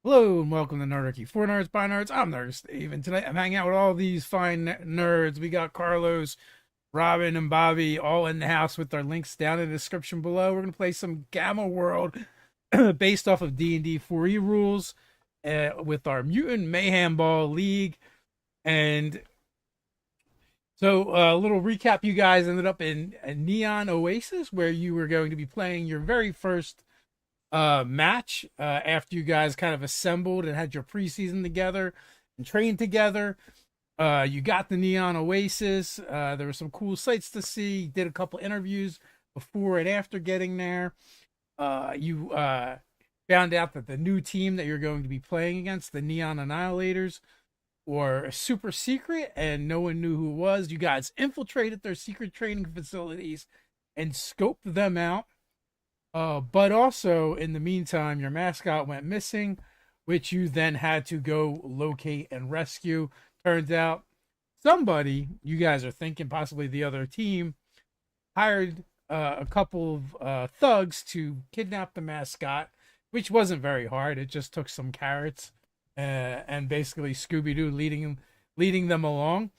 Hello and welcome to Nerdarchy. For Nerds by Nerds, I'm Nerd Steve, and tonight I'm hanging out with all these fine nerds. We got Carlos, Robin, and Bobby all in the house with their links down in the description below. We're gonna play some Gamma World based off of D&D 4E rules with our Mutant Mayhemball League. And so a little recap: you guys ended up in a Neon Oasis where you were going to be playing your very first match after you guys kind of assembled and had your preseason together and trained together. You got the Neon Oasis. There were some cool sights to see. Did a couple interviews before and after getting there. You found out that the new team that you're going to be playing against, the Neon Annihilators, were super secret and no one knew who it was. You guys infiltrated their secret training facilities and scoped them out. But also, in the meantime, your mascot went missing, which you then had to go locate and rescue. Turns out somebody, you guys are thinking possibly the other team, hired a couple of thugs to kidnap the mascot, which wasn't very hard. It just took some carrots and basically Scooby Doo leading them along.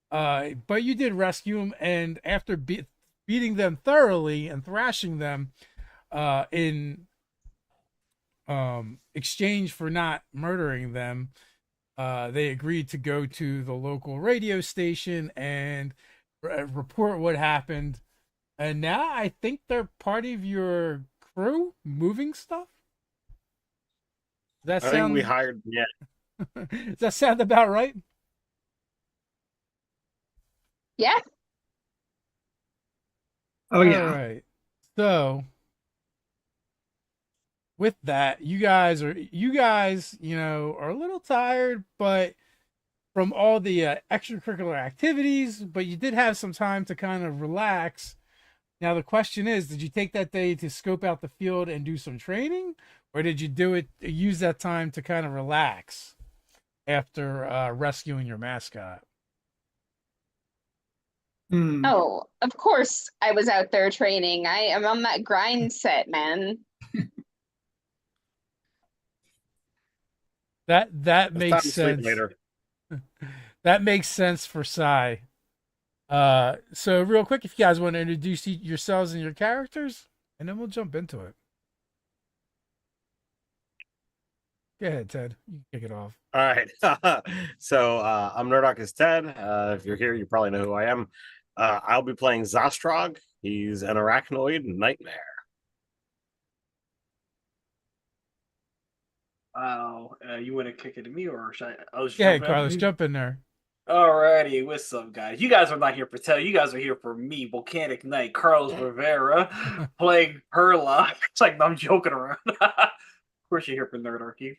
But you did rescue them, and after beating them thoroughly and thrashing them, in exchange for not murdering them, they agreed to go to the local radio station and report what happened. And now I think they're part of your crew moving stuff. Does that I think we sound hired. Yeah. does that sound about right? Yeah. Oh All yeah. right. So with that, you guys, are a little tired, but from all the extracurricular activities, but you did have some time to kind of relax. Now the question is, did you take that day to scope out the field and do some training, or did you use that time to kind of relax after rescuing your mascot? Hmm. Oh, of course I was out there training. I am on that grind set, man. That It's time makes to sleep sense. later. That makes sense for Sai. So real quick, if you guys want to introduce yourselves and your characters, and then we'll jump into it. Go ahead, Ted. You can kick it off. All right. I'm Nerdocus Ted. If you're here, you probably know who I am. I'll be playing Zostrog. He's an arachnoid nightmare. Wow, you want to kick it to me or should I just Go ahead, jump Carlos. in? Jump in there. Alrighty, what's up, guys? You guys are not here for tell. You guys are here for me, Volcanic Knight, Carlos Rivera, playing Herlock. It's like I'm joking around. Of course, you're here for Nerdarchy.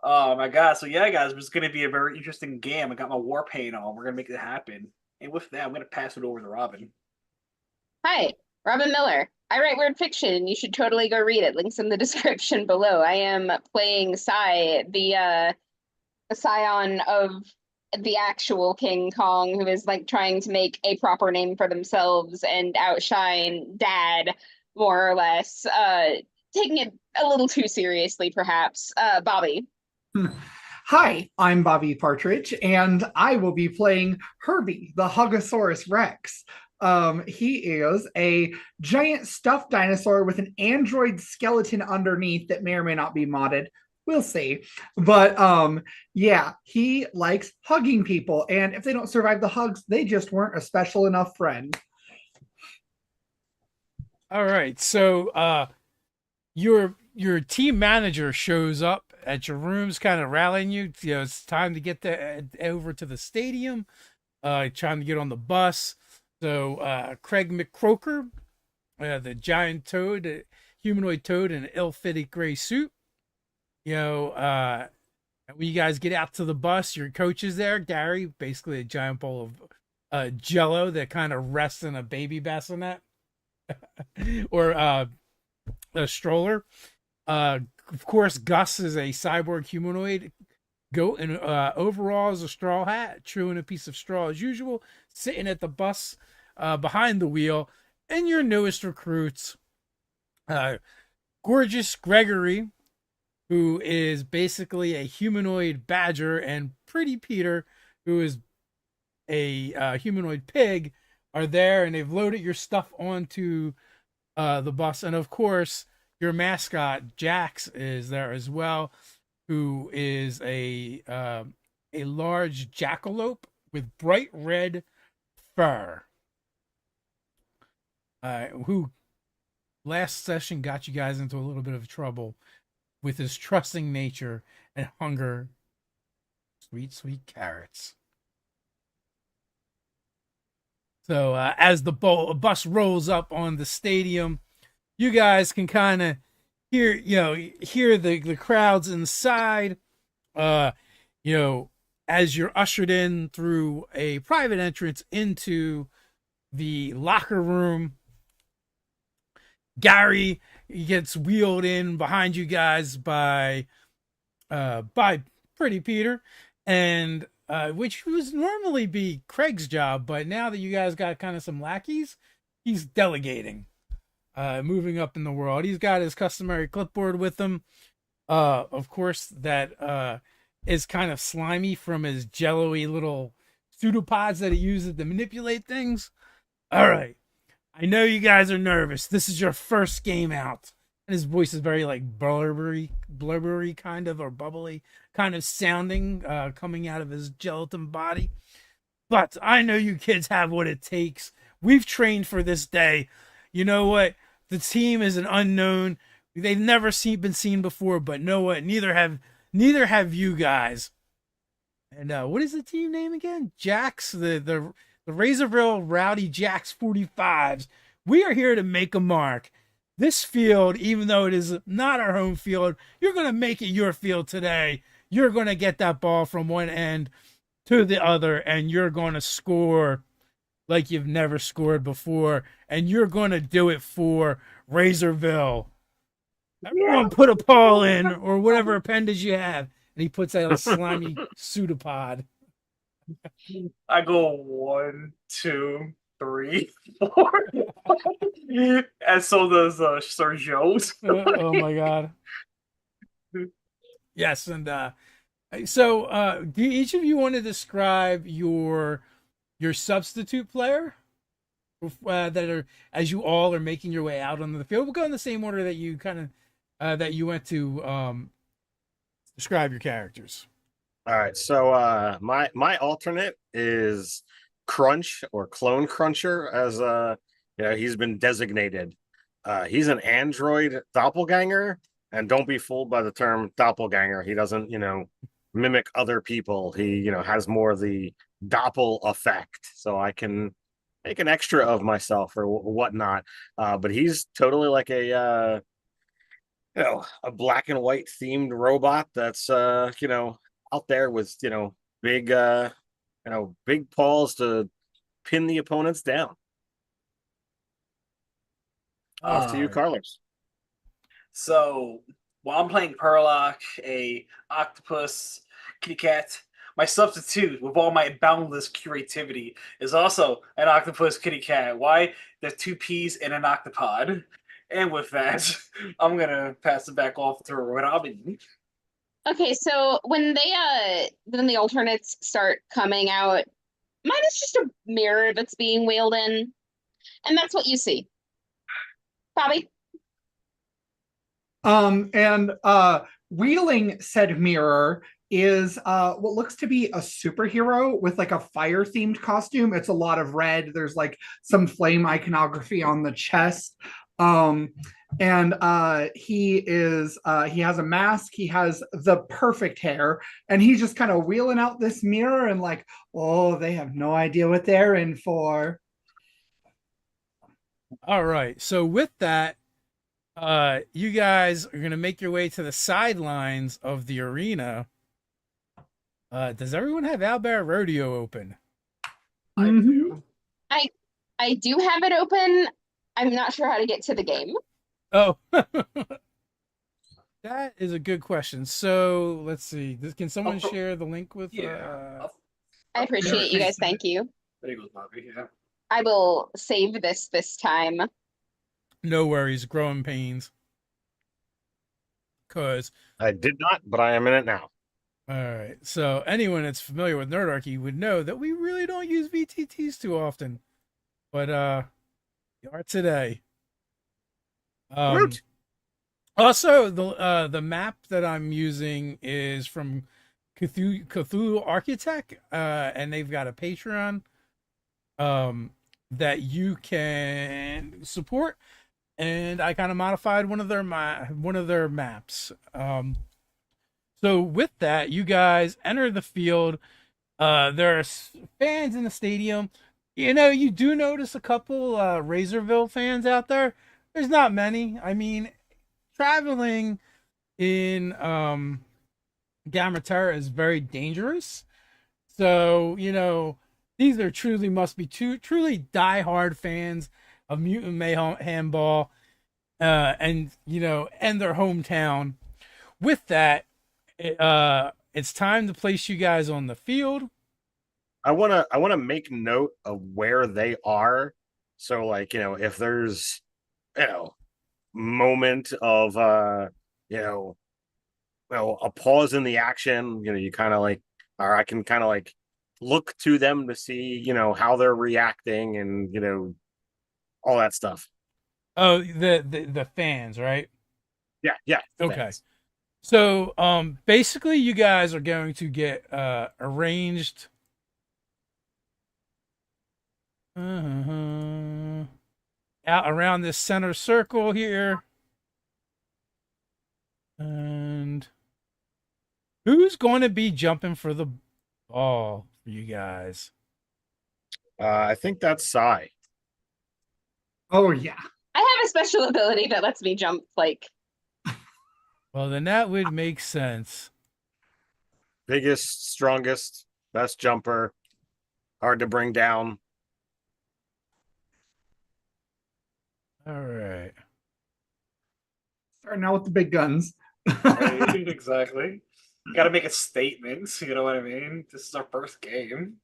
Oh my god! So yeah, guys, it's going to be a very interesting game. I got my war paint on. We're gonna make it happen. And with that, I'm gonna pass it over to Robin. Hi, Robin Miller. I write weird fiction. You should totally go read it. Links in the description below. I am playing Sai, the scion of the actual King Kong, who is like trying to make a proper name for themselves and outshine Dad, more or less. Taking it a little too seriously, perhaps. Bobby. Hi, I'm Bobby Partridge, and I will be playing Herbie, the Hugosaurus Rex. He is a giant stuffed dinosaur with an android skeleton underneath that may or may not be modded. We'll see. But yeah, he likes hugging people, and if they don't survive the hugs, they just weren't a special enough friend. All right. So your team manager shows up at your rooms, kind of rallying you. You know, it's time to get over to the stadium. Trying to get on the bus. So Craig McCroker, the giant toad, humanoid toad in an ill-fitted gray suit. You know, when you guys get out to the bus, your coach is there, Gary, basically a giant bowl of Jello that kind of rests in a baby bassinet or a stroller. Of course, Gus is a cyborg humanoid goat in overalls, a straw hat, chewing a piece of straw as usual, sitting at the bus behind the wheel. And your newest recruits, gorgeous Gregory, who is basically a humanoid badger, and Pretty Peter, who is a humanoid pig, are there, and they've loaded your stuff onto the bus. And of course, your mascot Jax is there as well, who is a large jackalope with bright red fur. Who last session got you guys into a little bit of trouble with his trusting nature and hunger. Sweet, sweet carrots. So as the bus rolls up on the stadium, you guys can kind of hear the crowds inside. As you're ushered in through a private entrance into the locker room. Gary gets wheeled in behind you guys by Pretty Peter, and which would normally be Craig's job, but now that you guys got kind of some lackeys, he's delegating, moving up in the world. He's got his customary clipboard with him, of course, that is kind of slimy from his jello-y little pseudopods that he uses to manipulate things. All right. I know you guys are nervous. This is your first game out. And his voice is very like blubbery kind of, or bubbly kind of sounding, coming out of his gelatin body. But I know you kids have what it takes. We've trained for this day. You know what? The team is an unknown. They've never been seen before, but know what? Neither have you guys. And what is the team name again? Jax, the Razorville Rowdy Jacks 45s. We are here to make a mark. This field, even though it is not our home field, you're going to make it your field today. You're going to get that ball from one end to the other, and you're going to score like you've never scored before, and you're going to do it for Razorville. Everyone put a paw in, or whatever appendage you have. And he puts out a slimy pseudopod. I go 1, 2, 3, 4. And so does Sir Joe's. Oh my god. Yes, and so do each of you want to describe your substitute player that are, as you all are making your way out on the field? We'll go in the same order that you kind of that you went to describe your characters. All right, so my alternate is Crunch, or Clone Cruncher, as he's been designated. He's an android doppelganger, and don't be fooled by the term doppelganger. He doesn't, mimic other people. He, has more of the doppel effect, so I can make an extra of myself or whatnot. But he's totally like a black and white themed robot that's out there with big big paws to pin the opponents down. Off to you, Carlos. So while I'm playing Perlock, a octopus kitty cat, my substitute with all my boundless creativity is also an octopus kitty cat. Why? There's 2 P's and an octopod. And with that, I'm gonna pass it back off to Robin. Okay, so when the alternates start coming out, mine is just a mirror that's being wheeled in, and that's what you see. Bobby? And wheeling said mirror is what looks to be a superhero with like a fire themed costume. It's a lot of red. There's like some flame iconography on the chest. And he has a mask, he has the perfect hair, and he's just kind of wheeling out this mirror and like, oh, they have no idea what they're in for. All right, so with that, you guys are gonna make your way to the sidelines of the arena. Does everyone have Albert Rodeo open? I do. I do have it open. I'm not sure how to get to the game. Oh, that is a good question. So let's see. Can someone share the link with? Yeah. I appreciate you guys. Thank you. There goes Bobby. Yeah. I will save this time. No worries. Growing pains. Because I did not, but I am in it now. all right, so anyone that's familiar with Nerdarchy would know that we really don't use VTTs too often, but we are today. Woot! Also, the map that I'm using is from Cthulhu Architect, and they've got a Patreon that you can support, and I kind of modified one of their maps. So with that, you guys enter the field. There are fans in the stadium. You know, you do notice a couple Razorville fans out there. There's not many. I mean, traveling in Gamma is very dangerous. So, you know, these are must be truly diehard fans of Mutant Mayhemball, and, you know, and their hometown. With that, it's time to place you guys on the field. I wanna make note of where they are. So, like, you know, if there's, you know, moment of a pause in the action, you know, you kind of like, or I can kind of like look to them to see, you know, how they're reacting and, you know, all that stuff. Oh, the fans, right? Yeah. Okay. Fans. So, basically, you guys are going to get arranged out around this center circle here. And who's going to be jumping for the ball for you guys? I think that's Sai. Oh yeah. I have a special ability that lets me jump like. Well, then that would make sense. Biggest, strongest, best jumper, hard to bring down. All right. Starting out with the big guns. Right, exactly. Got to make a statement. You know what I mean? This is our first game.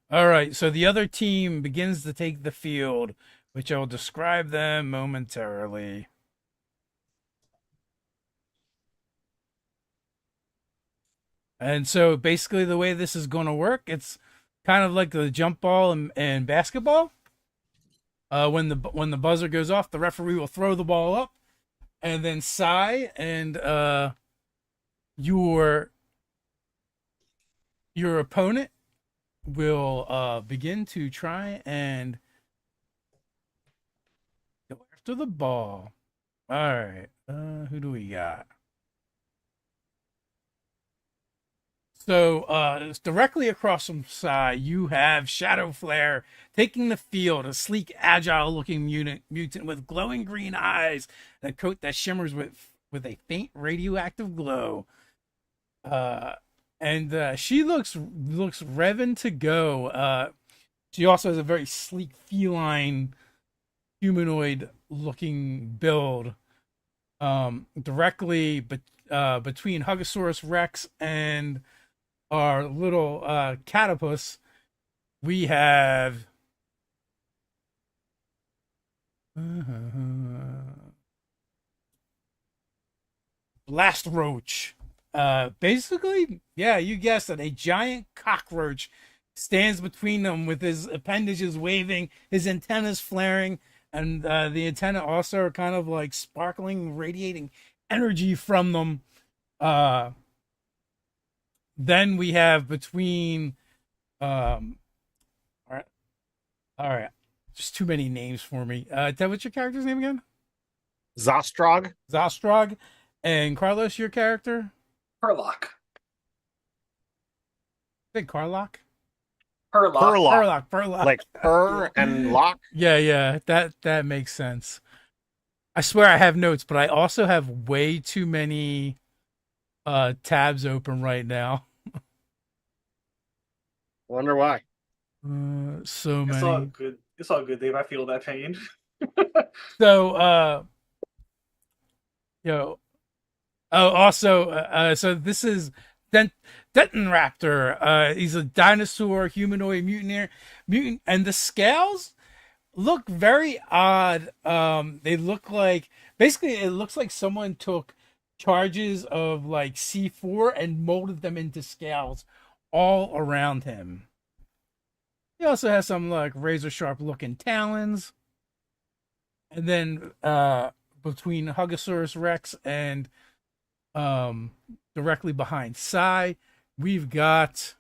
All right. So the other team begins to take the field, which I'll describe them momentarily. And so basically the way this is going to work, it's kind of like the jump ball and basketball. When the buzzer goes off, the referee will throw the ball up, and then Sai and your opponent will begin to try and go after the ball. All right, who do we got? So, directly across from Sai, you have Shadow Flare taking the field, a sleek, agile-looking mutant with glowing green eyes and a coat that shimmers with a faint radioactive glow. And she looks revving to go. She also has a very sleek, feline, humanoid-looking build. Directly between Hugosaurus Rex and our little catapus, we have Blast Roach. Basically, yeah, you guessed it, a giant cockroach stands between them with his appendages waving, his antennas flaring, and the antenna also are kind of like sparkling, radiating energy from them. Then we have between all right. Just too many names for me. What's your character's name again? Zostrog. Zostrog. And Carlos, your character? Herlock. Say Carlock? Herlock. Furlock. Like her and lock. Yeah, that makes sense. I swear I have notes, but I also have way too many tabs open right now. Wonder why. So It's all many. good. It's all good, Dave. I feel that pain. So so this is Denton Raptor. He's a dinosaur humanoid mutant, and the scales look very odd. They look like basically it looks like someone took charges of like C4 and molded them into scales all around him. He also has some like razor sharp looking talons. And then between Hugosaurus Rex and directly behind Sai, we've got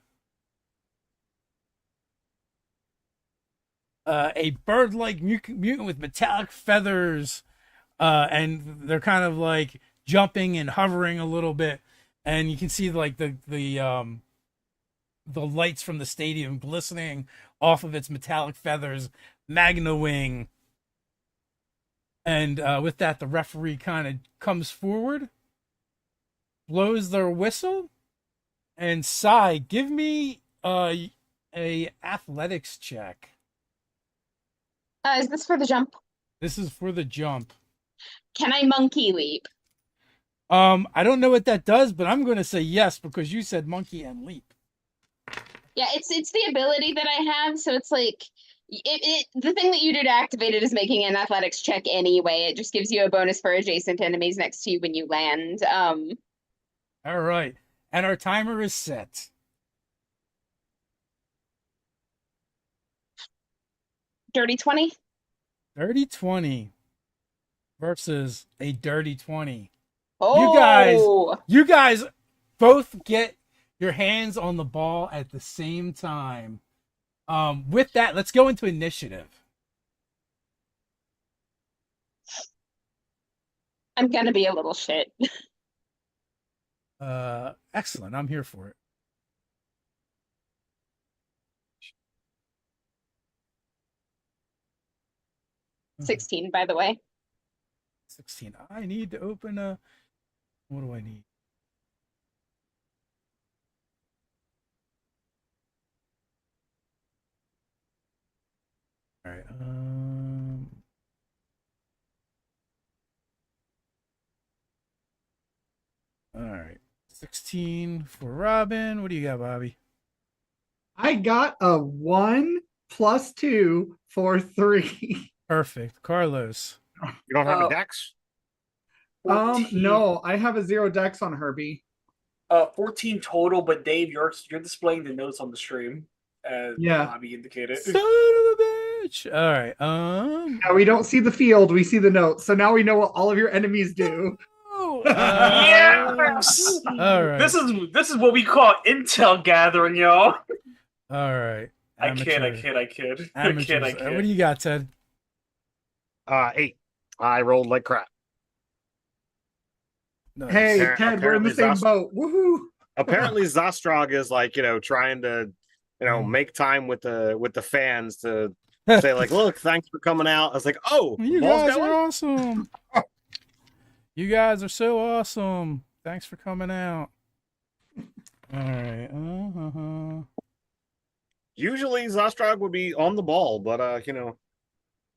a bird-like mutant with metallic feathers, and they're kind of like jumping and hovering a little bit, and you can see like the lights from the stadium glistening off of its metallic feathers. Magna Wing. And with that, the referee kind of comes forward, blows their whistle, and Sai, give me a athletics check. Is this for the jump? This is for the jump. Can I monkey leap? I don't know what that does, but I'm going to say yes because you said monkey and leap. Yeah, it's the ability that I have, so it's like the thing that you do to activate it is making an athletics check anyway. It just gives you a bonus for adjacent enemies next to you when you land. All right, and our timer is set. Dirty 20. Dirty 20 versus a dirty 20. Oh, You guys both get your hands on the ball at the same time. With that, let's go into initiative. I'm gonna be a little shit. Excellent. I'm here for it. 16, by the way. 16. I need to open a. What do I need? All right. All right. 16 for Robin. What do you got, Bobby? I got a 1 + 2 for 3. Perfect. Carlos. You don't have a dex? 14, No, I have a 0 dex on Herbie. 14 total, but Dave, you're displaying the notes on the stream, as Yeah. Bobby indicated. Son of a bitch. All right. Now we don't see the field, we see the notes. So now we know what all of your enemies do. Yes! All right. This is what we call intel gathering, y'all. All right. I kid. Amateurs. What do you got, Ted? 8. I rolled like crap. Nice. Hey, Ted, we're in the same boat. Woohoo! Apparently Zostrog is like, trying to, make time with the fans to say like, look, thanks for coming out. I was like, oh, You ball's guys going? are awesome. You guys are so awesome. Thanks for coming out. All right. Usually Zostrog would be on the ball, but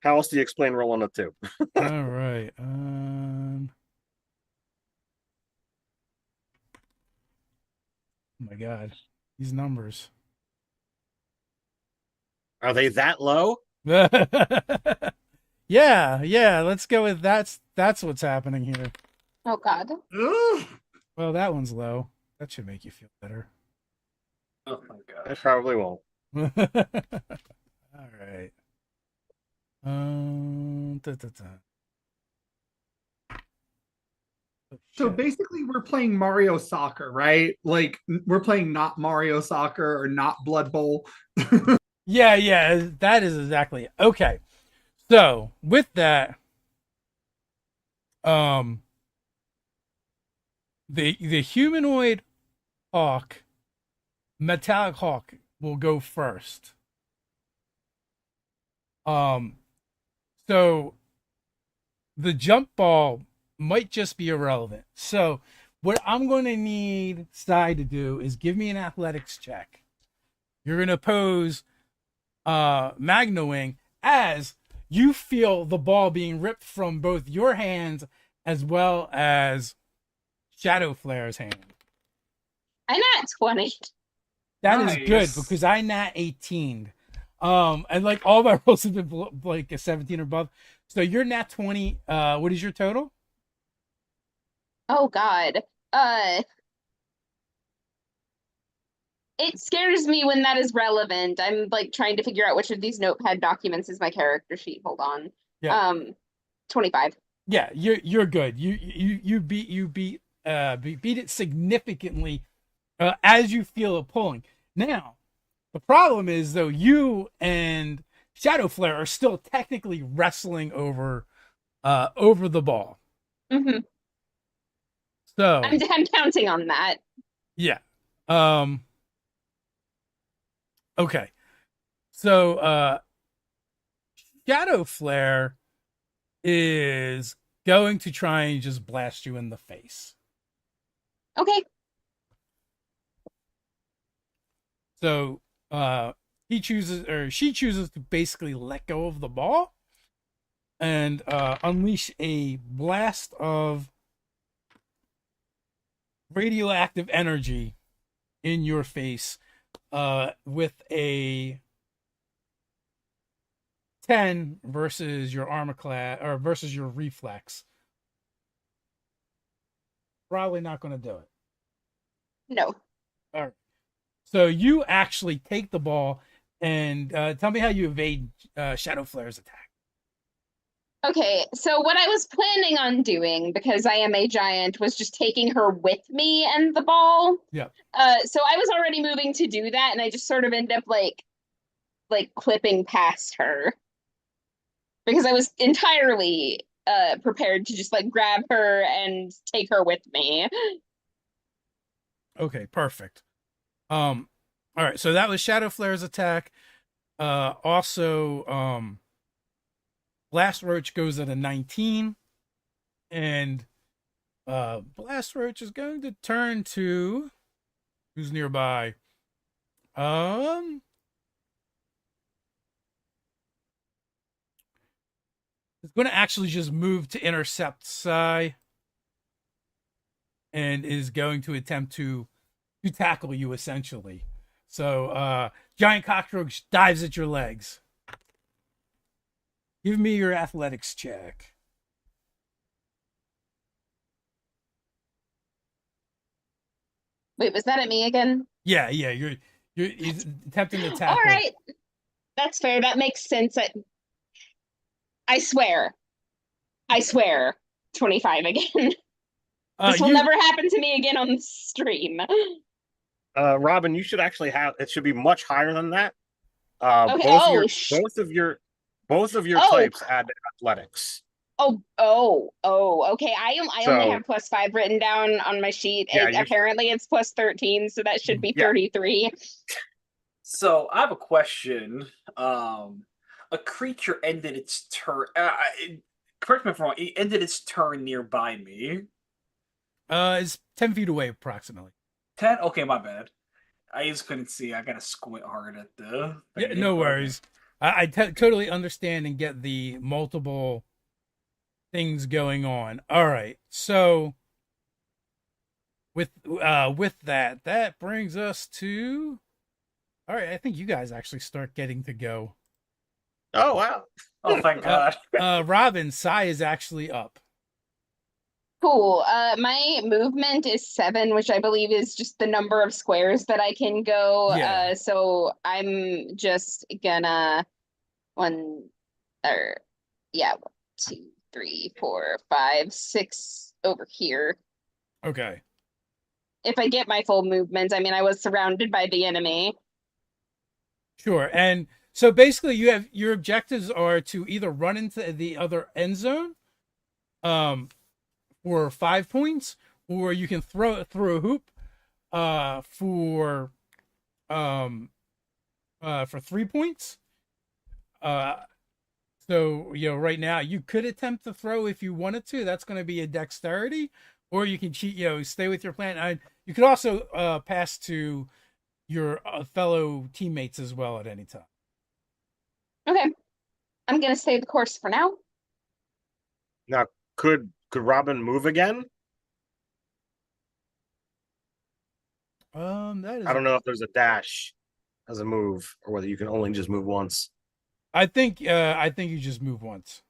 how else do you explain rolling a 2? All right. Oh my God, these numbers. Are they that low? Yeah. Let's go with that's what's happening here. Oh God. Ugh. Well, that one's low. That should make you feel better. Oh my god. I probably won't. All right. So basically, we're playing Mario Soccer, right? Like, we're playing not Mario Soccer or not Blood Bowl. Yeah, that is exactly it. Okay. So with that, the humanoid hawk, metallic hawk, will go first. So the jump ball might just be irrelevant. So what I'm going to need Sai to do is give me an athletics check. You're going to pose Magna Wing as you feel the ball being ripped from both your hands as well as Shadow Flare's hand. I nat 20. That is good Nice. because I nat 18. And like all my rolls have been like a 17 or above. So you're nat 20. What is your total? Oh God. It scares me when that is relevant. I'm like trying to figure out which of these notepad documents is my character sheet. Hold on. Yeah. 25. Yeah, you're good. You beat it significantly as you feel it pulling. Now, the problem is though you and Shadow Flare are still technically wrestling over the ball. Mm-hmm. So I'm counting on that. yeah. Okay. So Shadow Flare is going to try and just blast you in the face. Okay. So she chooses to basically let go of the ball and unleash a blast of radioactive energy in your face with a 10 versus your armor class or versus your reflex. Probably not going to do it. No. All right. So you actually take the ball and tell me how you evade Shadow Flare's attack. Okay, so what I was planning on doing, because I am a giant, was just taking her with me and the ball. Yeah. So I was already moving to do that, and I just sort of end up like clipping past her. Because I was entirely prepared to just like grab her and take her with me. Okay, perfect. All right, so that was Shadow Flare's attack. Also, Blast Roach goes at a 19, and Blast Roach is going to turn to who's nearby. It's going to actually just move to intercept Psy, and is going to attempt to tackle you essentially. So, giant cockroach dives at your legs. Give me your athletics check. Wait, was that at me again? Yeah, you're he's attempting to tackle. All right, that's fair. That makes sense. I swear, 25 again. This will never happen to me again on the stream. Robin, you should actually have it should be much higher than that. Okay. Both of your types add athletics. Okay. I only So- have +5 written down on my sheet. Yeah, Apparently it's +13, so that should be 33. So I have a question. A creature ended its turn. Correct me if I'm wrong. It ended its turn nearby me. It's 10 feet away approximately. 10? Okay, my bad. I just couldn't see. I gotta squint hard at the. Yeah, no worries. I totally understand and get the multiple things going on. All right, so with that brings us to. All right, I think you guys actually start getting to go. Oh wow! Oh, thank God. Robin, Psy is actually up. Cool. My movement is 7, which I believe is just the number of squares that I can go. Yeah. So I'm just gonna 1, 2, 3, 4, 5, 6 over here. Okay. If I get my full movement, I mean, I was surrounded by the enemy. Sure. And so basically you have your objectives are to either run into the other end zone for 5 points, or you can throw a hoop for 3 points. So right now you could attempt to throw if you wanted to. That's going to be a dexterity, or you can cheat. Stay with your plan. You could also pass to your fellow teammates as well at any time. Okay. I'm gonna stay the course for now. Now, could Robin move again? That is. I don't know if there's a dash. as a move, or whether you can only just move once. I think you just move once.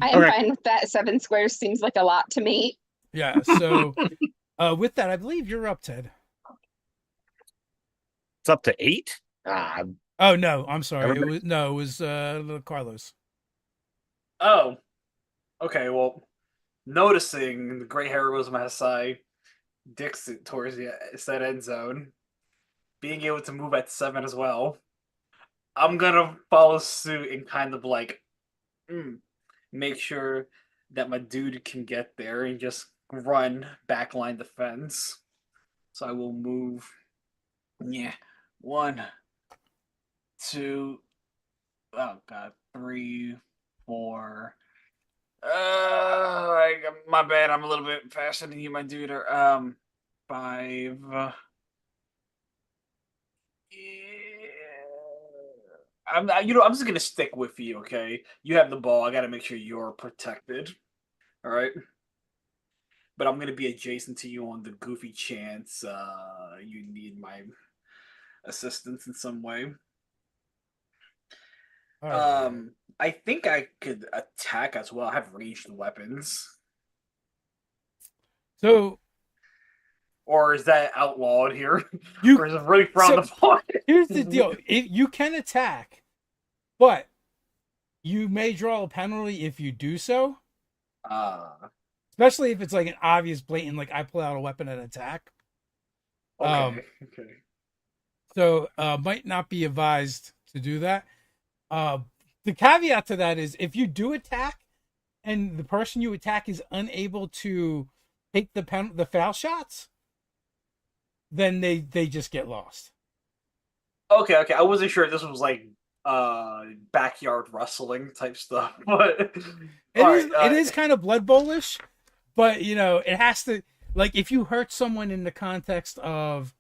I am Okay. fine with that. 7 squares seems like a lot to me. Yeah. So with that, I believe you're up, Ted. It's up to 8. Oh no, I'm sorry. Everybody- It was little Carlos. Oh, okay. Well, noticing the gray hair was my side, dicks it towards the said end zone, being able to move at 7 as well. I'm gonna follow suit and kind of like make sure that my dude can get there and just run backline defense. So I will move. Yeah, 1, 2. Oh god, 3, 4. My bad. I'm a little bit faster than you, my dude. 5. I'm just gonna stick with you, okay? You have the ball. I gotta make sure you're protected. All right. But I'm gonna be adjacent to you on the goofy chance you need my assistance in some way. All right. I think I could attack as well. I have ranged weapons. So Or is that outlawed here? You- or is it really frowned upon? here's the deal: you can attack, but you may draw a penalty if you do so. Especially if it's like an obvious, blatant, like I pull out a weapon and attack. Okay. Okay. So might not be advised to do that. The caveat to that is if you do attack and the person you attack is unable to take the foul shots, then they just get lost. Okay, okay. I wasn't sure if this was like backyard wrestling type stuff, but It is kind of Blood Bowl-ish, but you know, it has to, like, if you hurt someone in the context of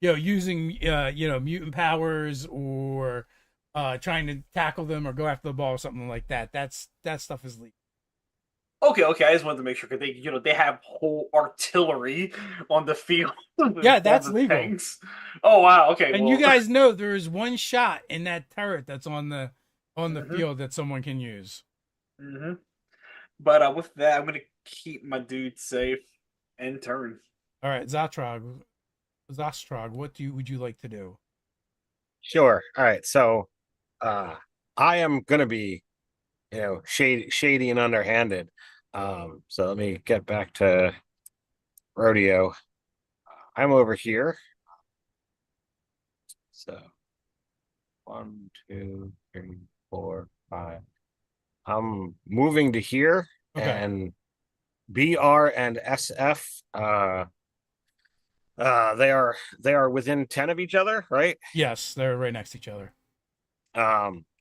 using mutant powers or trying to tackle them or go after the ball or something like that, that stuff is legal. Okay, okay. I just wanted to make sure because they have whole artillery on the field. Yeah, that's the legal. tanks. Oh wow. Okay. And well, you guys know there is one shot in that turret that's on the Mhm. field that someone can use. Mm-hmm. But with that, I'm gonna keep my dude safe and turn. All right, Zostrog, what would you like to do? Sure. All right. So I am gonna be, shady and underhanded. So let me get back to rodeo. I'm over here. So 1, 2, 3, 4, 5. I'm moving to here, Okay. and BR and SF they are within 10 of each other, right? Yes, they're right next to each other.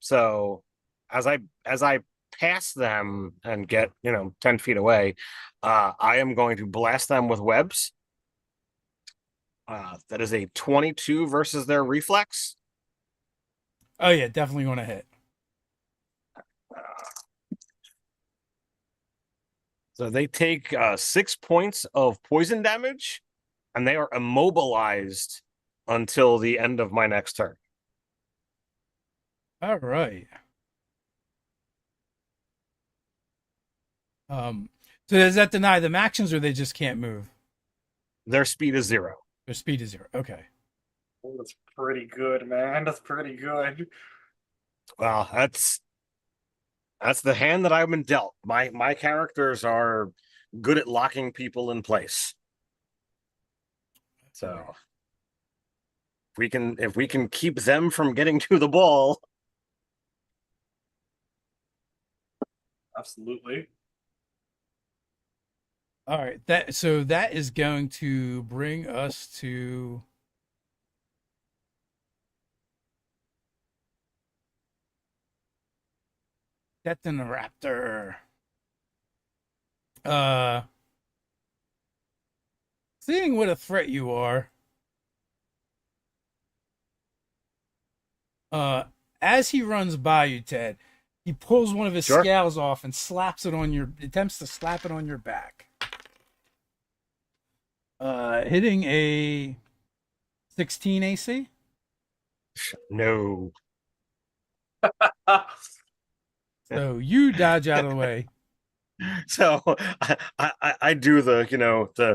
So as I pass them and get 10 feet away, I am going to blast them with webs. That is a 22 versus their reflex. Oh yeah, definitely going to hit. So they take 6 points of poison damage, and they are immobilized until the end of my next turn. All right. So does that deny them actions, or they just can't move? Their speed is 0. Their speed is 0. Okay. Oh, that's pretty good, man. That's pretty good. Well, that's the hand that I've been dealt. My characters are good at locking people in place. So if we can keep them from getting to the ball. Absolutely. All right. That is going to bring us to Captain Raptor. Seeing what a threat you are, as he runs by you, Ted, he pulls one of his Sure. scales off and attempts to slap it on your back. Hitting a 16 AC. No. So you dodge out of the way. So I do the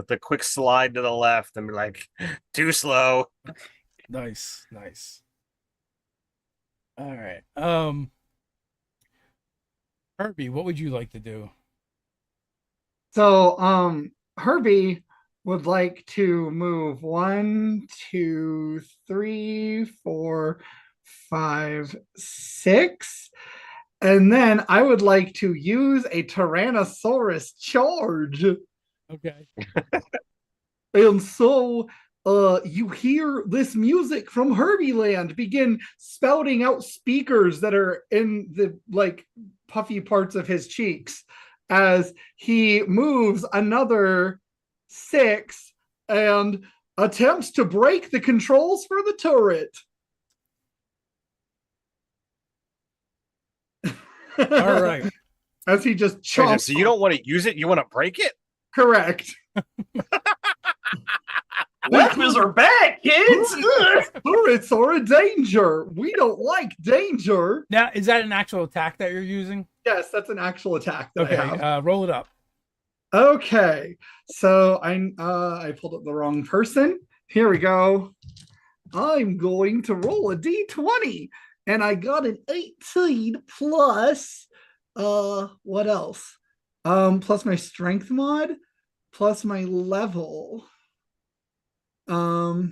the quick slide to the left and be like, too slow. Nice. All right. Herbie, what would you like to do? So, Herbie would like to move 1, 2, 3, 4, 5, 6. And then I would like to use a Tyrannosaurus charge. Okay. And so you hear this music from Herbie Land begin spouting out speakers that are in the like puffy parts of his cheeks as he moves another 6 and attempts to break the controls for the turret. All right. As he just Wait, chomps. so you don't want to use it? You want to break it? Correct. Weapons are bad, kids. Turrets are a danger. We don't like danger. Now, is that an actual attack that you're using? Yes, that's an actual attack that Okay. I have. Roll it up. Okay, so I pulled up the wrong person. Here we go. I'm going to roll a d20, and I got an 18 plus. What else? Plus my strength mod, plus my level. No,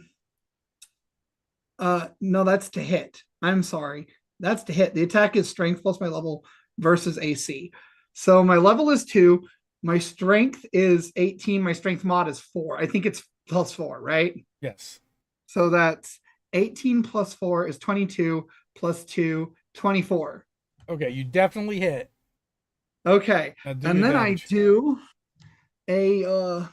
that's to hit. I'm sorry. That's to hit. The attack is strength plus my level versus AC. So my level is 2. My strength is 18. My strength mod is 4. I think it's plus 4, right? Yes. So that's 18 plus 4 is 22 plus 2, 24. Okay, you definitely hit. Okay. Now do And your then damage. I do a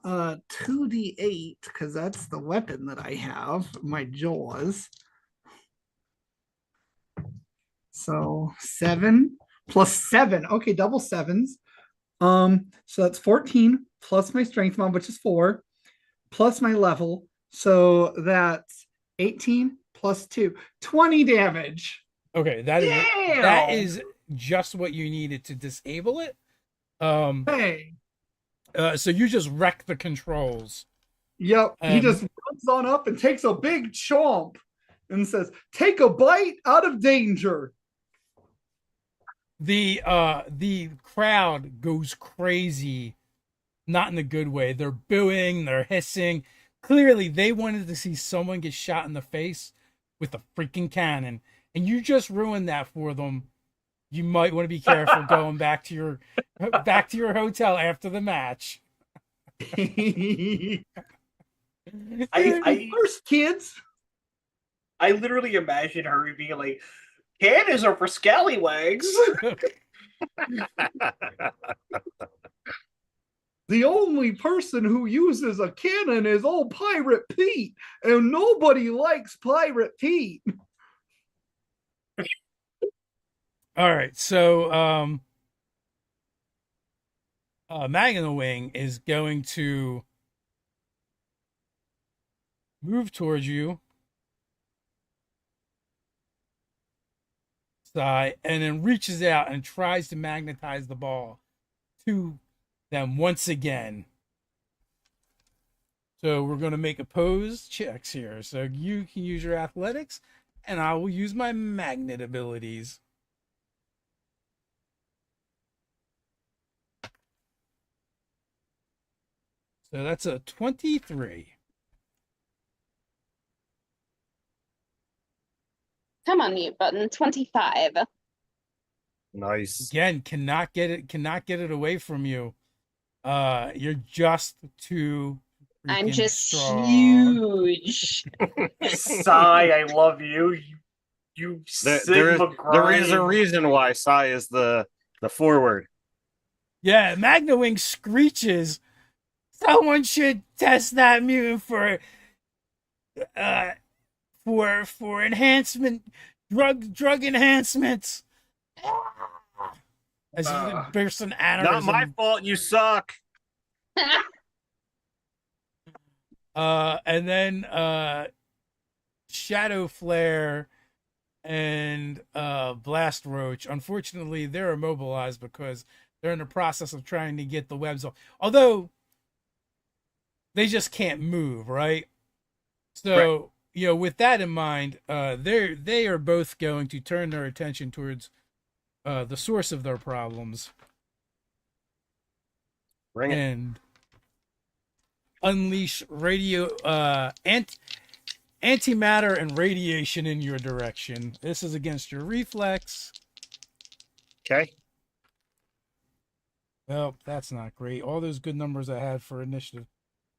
2d8 because that's the weapon that I have, my jaws. So 7 plus 7. Okay, double 7s. So that's 14 plus my strength mod, which is 4, plus my level. So that's 18 plus 2, 20 damage. Okay, that Damn! is just what you needed to disable it. Hey. So you just wreck the controls. Yep. He just runs on up and takes a big chomp and says, "Take a bite out of danger." The crowd goes crazy, not in a good way. They're booing, they're hissing. Clearly, they wanted to see someone get shot in the face with a freaking cannon, and you just ruined that for them. You might want to be careful going back to your hotel after the match. First, kids. I literally imagine her being like, "Cannons are for scallywags." The only person who uses a cannon is old Pirate Pete, and nobody likes Pirate Pete. All right, so Magna Wing is going to move towards you, and then reaches out and tries to magnetize the ball to them once again. So we're going to make opposed checks here. So you can use your athletics, and I will use my magnet abilities. So that's a 23. Come on, mute button. 25. Nice. Again, cannot get it away from you. You're just too I'm freaking just strong. huge. Sigh, I love you. You There is a reason why Sai is the forward. Yeah, Magna Wing screeches. Someone should test that mutant for enhancement, drug enhancements. As he bursts an aneurysm. Not my fault. You suck. And then Shadow Flare and Blast Roach. Unfortunately, they're immobilized because they're in the process of trying to get the webs off. Although they just can't move, right? So, with that in mind, they are both going to turn their attention towards the source of their problems Bring it. and unleash antimatter and radiation in your direction. This is against your reflex. Okay. Well, that's not great. All those good numbers I had for initiative.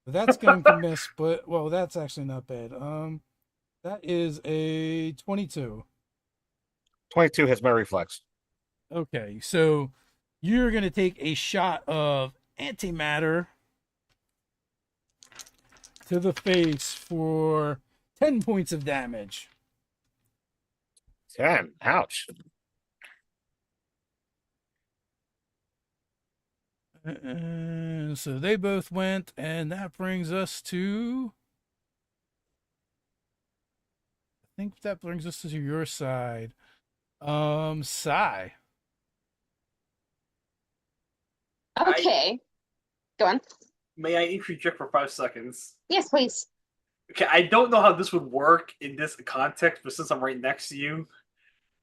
But that's going to miss, but that's actually not bad. That is a 22. 22 hits my reflex. Okay, so you're going to take a shot of antimatter to the face for 10 points of damage. 10. Ouch. And so they both went, and that brings us to. I think that brings us to your side. Sai. Okay. Go on. May I interject for 5 seconds? Yes, please. Okay, I don't know how this would work in this context, but since I'm right next to you,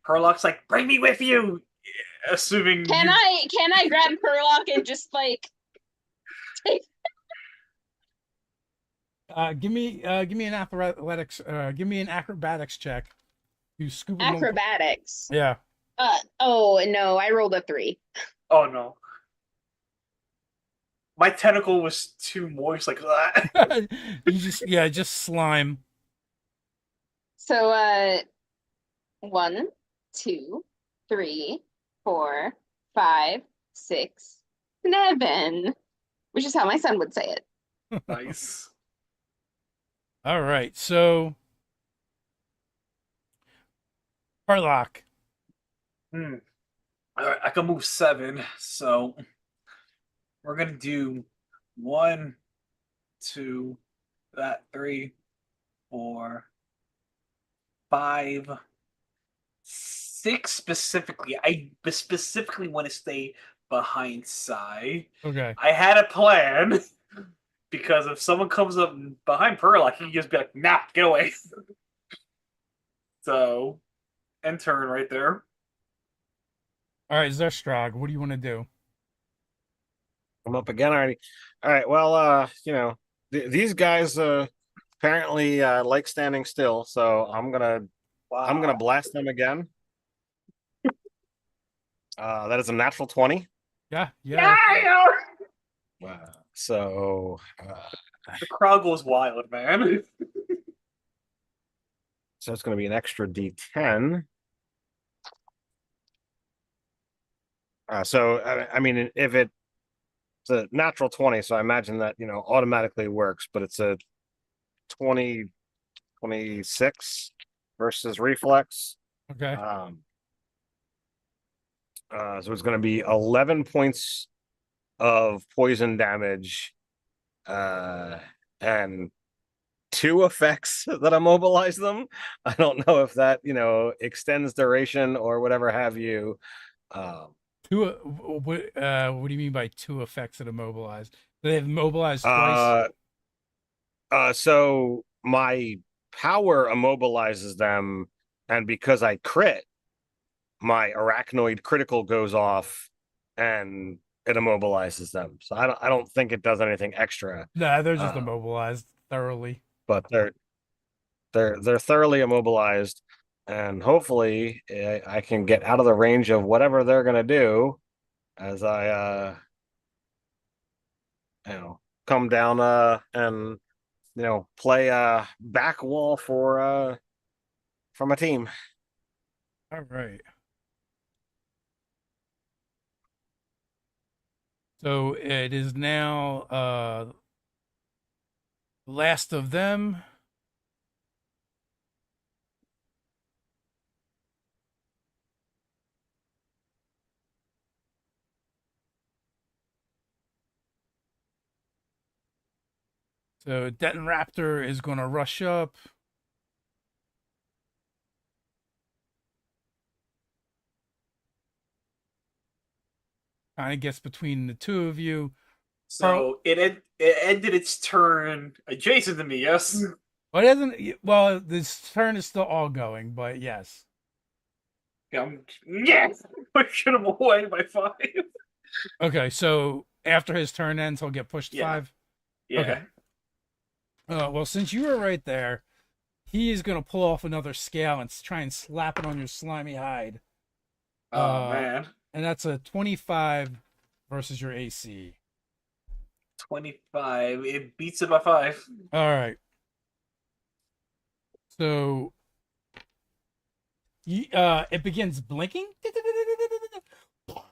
Herlock's like, "Bring me with you," assuming. Can I grab Perlock and just like take Give me an acrobatics check. You scoop him. acrobatics? Yeah. Oh no, I rolled a 3. Oh no. My tentacle was too moist, like You just slime. So 1, 2, 3, 4, 5, 6, 7. Which is how my son would say it. nice. All right, so Harlock. All right, I can move 7, so we're gonna do 1, 2, 3, 4, 5, 6 specifically. I specifically want to stay behind Sai. Okay. I had a plan because if someone comes up behind Perlock, he can just be like, "Nah, get away." So, end turn right there. All right, Zestrog, what do you want to do? I'm up again already. All right. Well, these guys apparently like standing still, so I'm gonna blast them again. That is a natural 20. Yeah. Wow. So The crowd goes wild, man. so it's gonna be an extra D10. I mean, if it's a natural 20, so I imagine that automatically works, but it's a 20, 26 versus reflex. Okay. So it's going to be 11 points of poison damage, and 2 effects that immobilize them. I don't know if that extends duration or whatever have you. What do you mean by 2 effects that immobilized? They've immobilized twice. So my power immobilizes them, and because I crit, my arachnoid critical goes off and it immobilizes them. So I don't think it does anything extra. Nah, they're just immobilized thoroughly. But they're thoroughly immobilized, and hopefully I can get out of the range of whatever they're gonna do as I come down and play back wall for my team. All right. So it is now last of them. So Denton Raptor is going to rush up. Kind of gets between the two of you. So it ended its turn adjacent to me. Yes. Well, it doesn't. Well, this turn is still all going, but yes. Yes, pushing him away by 5. Okay, so after his turn ends, he'll get pushed Yeah. 5. Yeah. Okay. Well, since you were right there, he is going to pull off another scale and try and slap it on your slimy hide. Oh man. And that's a 25 versus your AC. 25. It beats it by 5. All right. So it begins blinking.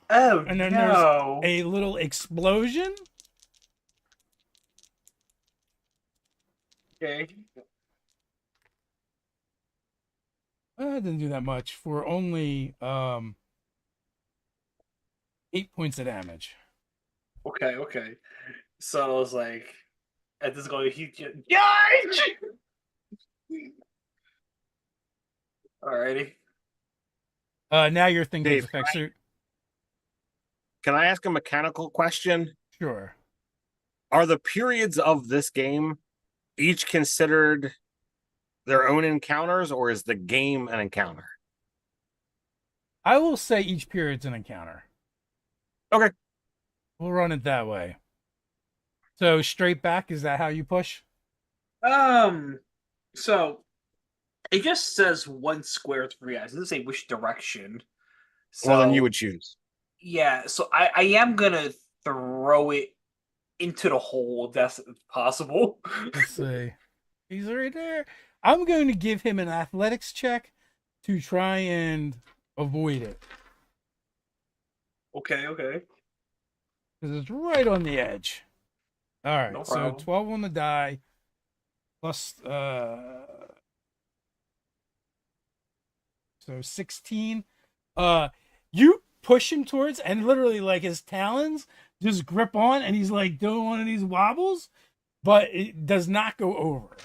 Oh, And then no. there's a little explosion. Okay. I didn't do that much for only 8 points of damage. Okay. So I was like, at this going, he just. Yikes! Alrighty. Now your thing takes Dave, effect suit. Can I ask a mechanical question? Sure. Are the periods of this game each considered their own encounters, or is the game an encounter? I will say each period's an encounter. Okay. We'll run it that way. So straight back, is that how you push? So it just says 1 square 3 eyes. It doesn't say which direction. So, Well, then you would choose. Yeah, so I am gonna throw it into the hole if that's possible. Let's see. He's right there. I'm going to give him an athletics check to try and avoid it. Okay. Because it's right on the edge. All right, No so problem. 12 on the die. Plus, so 16. You push him towards, and literally, like, his talons just grip on, and he's, like, doing one of these wobbles, but it does not go over.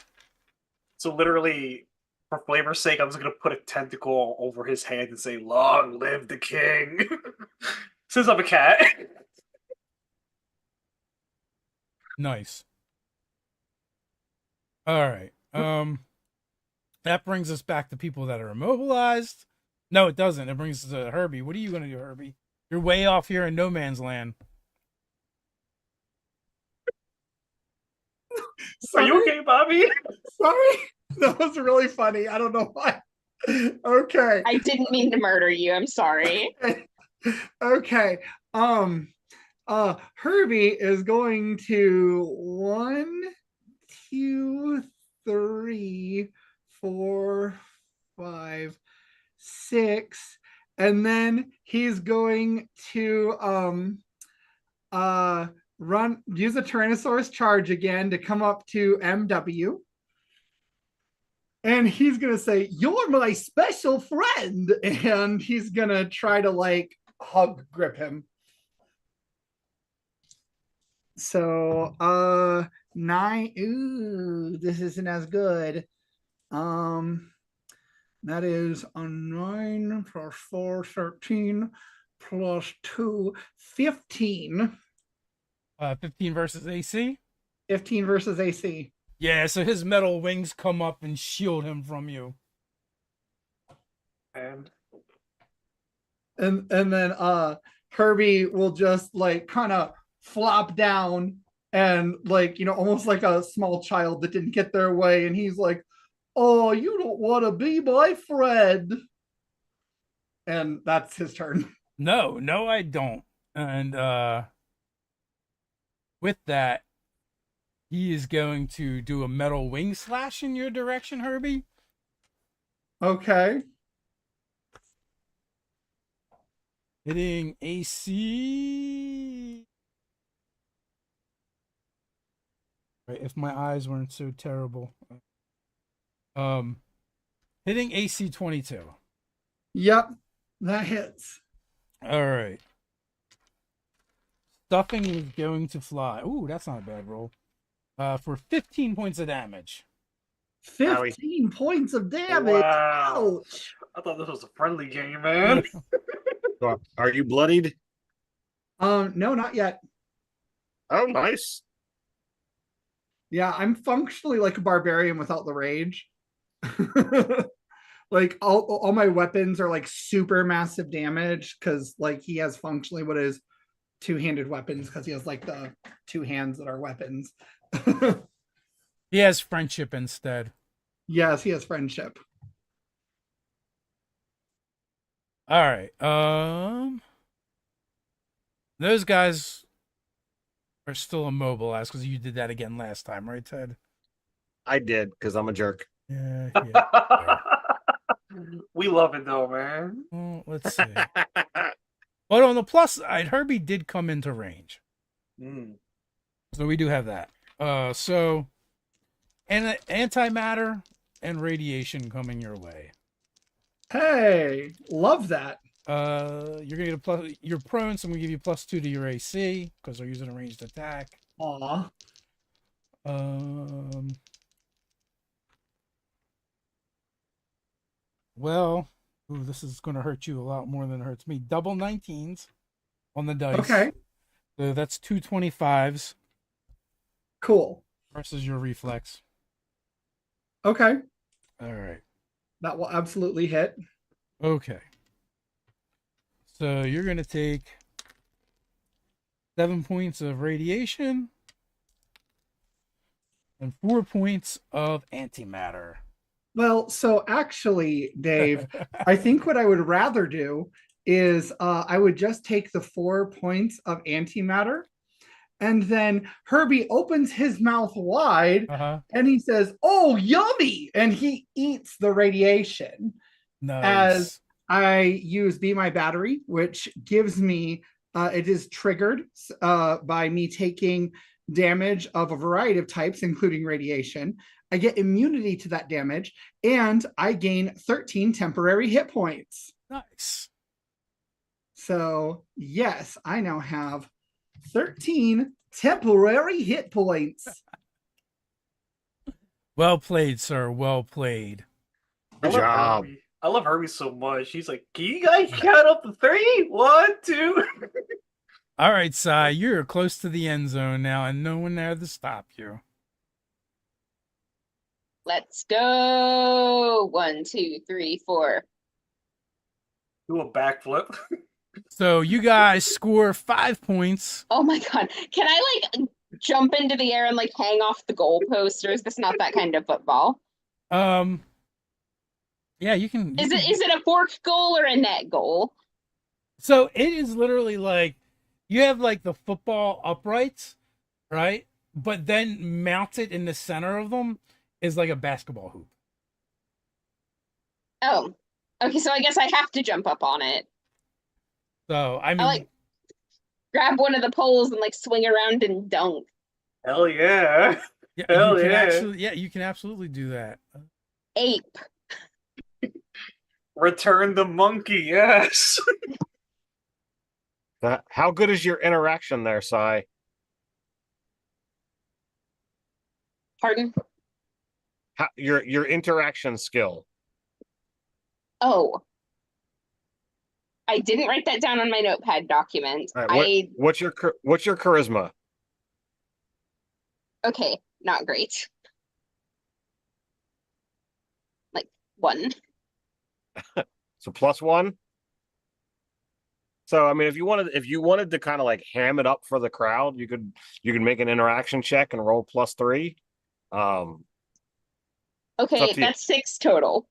So literally, for flavor's sake, I'm just gonna put a tentacle over his hand and say, "Long live the king." Since I'm a cat. Nice. All right. That brings us back to people that are immobilized. No, it doesn't. It brings us to Herbie. What are you going to do, Herbie? You're way off here in no man's land. Are you okay, Bobby? Sorry. That was really funny. I don't know why. Okay. I didn't mean to murder you. I'm sorry. Okay. Herbie is going to 1, 2, 3, 4, 5, 6, and then he's going to use a Tyrannosaurus charge again to come up to MW. And he's gonna say, "You're my special friend," and he's gonna try to like grip him. So 9. Ooh, this isn't as good. That is a 9 plus 4, 13 plus 2, 15. 15 versus AC? 15 versus AC. Yeah, so his metal wings come up and shield him from you. And then Herbie will just like kind of flop down and like, almost like a small child that didn't get their way, and he's like, "Oh, you don't want to be my friend." And that's his turn. No, I don't. And with that, he is going to do a metal wing slash in your direction, Herbie. Okay. Hitting AC. Right, if my eyes weren't so terrible. Hitting AC 22. Yep, that hits. All right. Stuffing is going to fly. Ooh, that's not a bad roll. for 15 points of damage. 15 points of damage. Wow. Ouch. I thought this was a friendly game, man. Are you bloodied? No, not yet. Oh, nice. Yeah, I'm functionally like a barbarian without the rage. Like all my weapons are like super massive damage because like he has functionally what is two-handed weapons because he has like the two hands that are weapons. He has friendship instead. Yes, he has friendship. All right. Those guys are still immobilized because you did that again last time, right, Ted? I did because I'm a jerk. Yeah. Yeah. We love it though, man. Well, let's see. But on the plus side, Herbie did come into range. Mm. So we do have that. So and antimatter and radiation coming your way. Hey, love that. You're gonna get a plus. You're prone, so I'm gonna give you +2 to your AC because they're using a ranged attack. Aw. Well, ooh, this is gonna hurt you a lot more than it hurts me. Double 19s on the dice. Okay, So that's 2 25s cool. versus your reflex. Okay, All right. that will absolutely hit. Okay. So you're gonna take 7 points of radiation and 4 points of antimatter. Well, so actually, Dave, I think what I would rather do is I would just take the 4 points of antimatter, and then Herbie opens his mouth wide and he says, "Oh, yummy!" And he eats the radiation. Nice. As I use Be My Battery, which gives me, it is triggered by me taking damage of a variety of types, including radiation. I get immunity to that damage, and I gain 13 temporary hit points. Nice. So, yes, I now have 13 temporary hit points. Well played, sir. Well played. Good job. Herbie. I love Herbie so much. He's like, "Can you guys count up to 3? 1, 2." All right, Sai, you're close to the end zone now, and no one there to stop you. Let's go. 1, 2, 3, 4. Do a backflip. So you guys score 5 points. Oh my god. Can I like jump into the air and like hang off the goalpost, or is this not that kind of football? Yeah, you can. Is it a fork goal or a net goal? So it is literally like you have like the football uprights, right? But then mounted in the center of them is like a basketball hoop. Oh. Okay, so I guess I have to jump up on it. So I mean, I like grab one of the poles and like swing around and dunk. Hell yeah. yeah, hell you can yeah. actually, you can absolutely do that. Ape. Return the monkey, yes. How good is your interaction there, Sai? Pardon? Your interaction skill. Oh. I didn't write that down on my notepad document. All right, what's your charisma? Okay, not great. Like 1. So +1. So I mean, if you wanted to kind of like ham it up for the crowd, you could make an interaction check and roll +3. Okay, that's 6 total.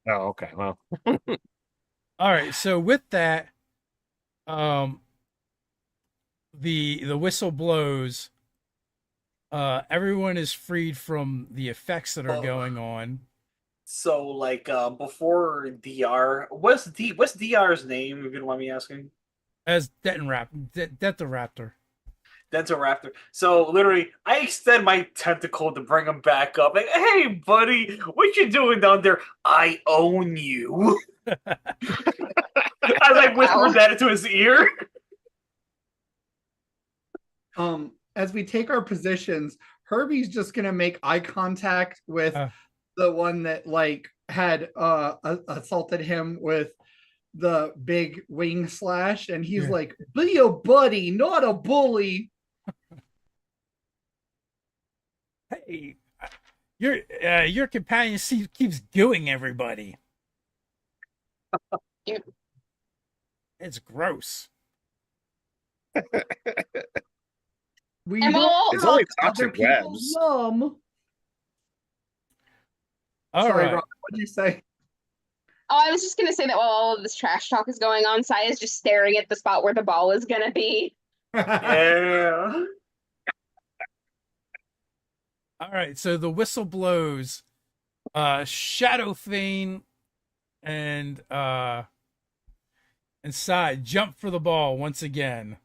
Oh, okay. Well. All right. So with that, the whistle blows. Everyone is freed from the effects that are going on. So, like, before DR, what's DR's name, if you don't mind me asking? As Detoraptor. Raptor. So, literally, I extend my tentacle to bring him back up. Like, "Hey, buddy, what you doing down there? I own you." I like whispered that into his ear. As we take our positions, Herbie's just gonna make eye contact with the one that like had assaulted him with the big wing slash, and he's like, "Be a buddy, not a bully." Hey, your companion keeps gooing everybody. It's gross. We And don't all- It's only want other toxic people's webs. yum. All Sorry, right. Rob, what did you say? Oh, I was just gonna say that while all of this trash talk is going on, Sai is just staring at the spot where the ball is gonna be. Yeah. All right, so the whistle blows. Shadowfane and Sai jump for the ball once again.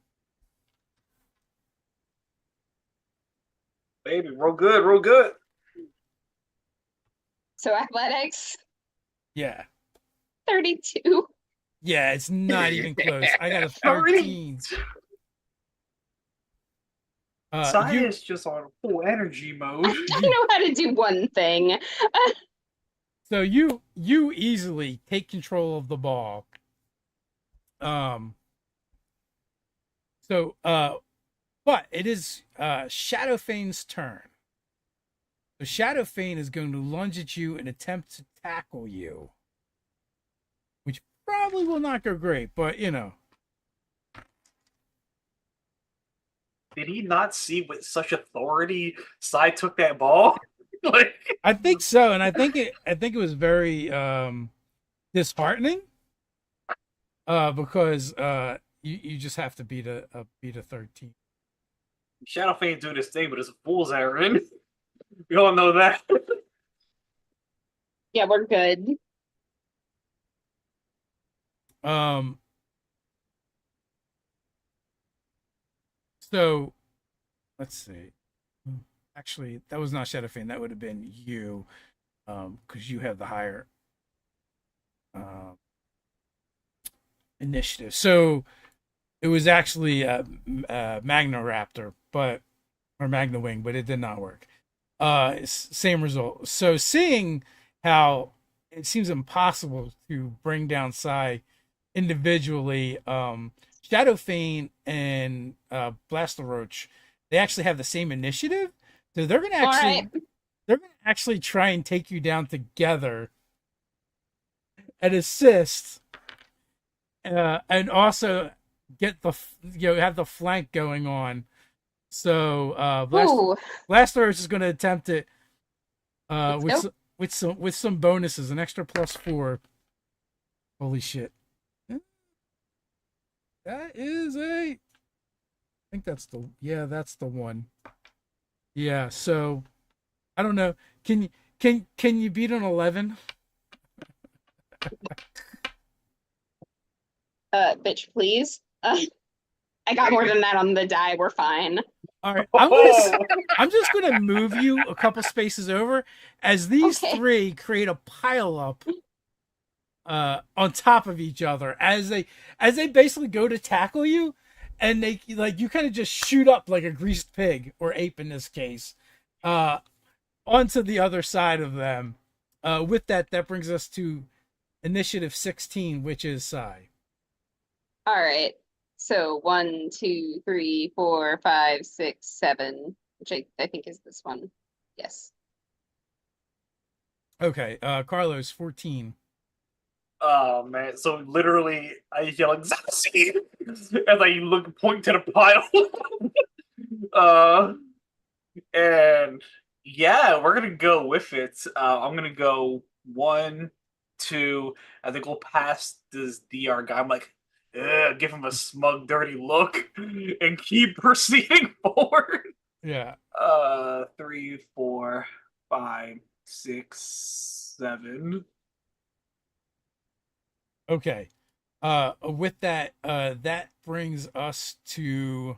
Baby, real good, real good. So athletics, Yeah. 32. Yeah, it's not even close. I got a 13. Sai You, is just on full energy mode. I know how to do one thing. so you easily take control of the ball. But it is Shadowfane's turn. So Shadowfane is going to lunge at you and attempt to tackle you, which probably will not go great, but you know. Did he not see with such authority Sai took that ball? Like, I think so, and I think it was very disheartening. Because you just have to beat a 13. Shadowfane doing this thing, but it's a fool's errand. We all know that. Yeah, we're good. So let's see. Actually, that was not Shadowfane. That would have been you, because you have the higher initiative. So it was actually Magnoraptor, or Magna Wing, but it did not work. Same result. So seeing how it seems impossible to bring down Sai individually, Shadowfane and Blasteroach, they actually have the same initiative, so they're gonna actually try and take you down together and assist, and also get have the flank going on. So Blasteroach is going to attempt it with some bonuses, an extra +4. Holy shit! That is I think that's the one. Yeah. So I don't know. Can you beat an 11? Bitch, please. I got more than that on the die. We're fine. All right, I'm just gonna move you a couple spaces over as these three create a pile up on top of each other as they basically go to tackle you, and they you kind of just shoot up like a greased pig, or ape in this case, onto the other side of them. With that brings us to initiative 16, which is Sai. All right. So 1, 2, 3, 4, 5, 6, 7, which I think is this one. Yes. Okay. Carlos, 14. Oh man! So literally, I just yell "Zaxi!" as I point to the pile. And yeah, we're gonna go with it. I'm gonna go 1, 2. I think we'll pass this DR guy. I'm like, give him a smug, dirty look, and keep proceeding forward. Yeah. 3, 4, 5, 6, 7. Okay. With that, that brings us to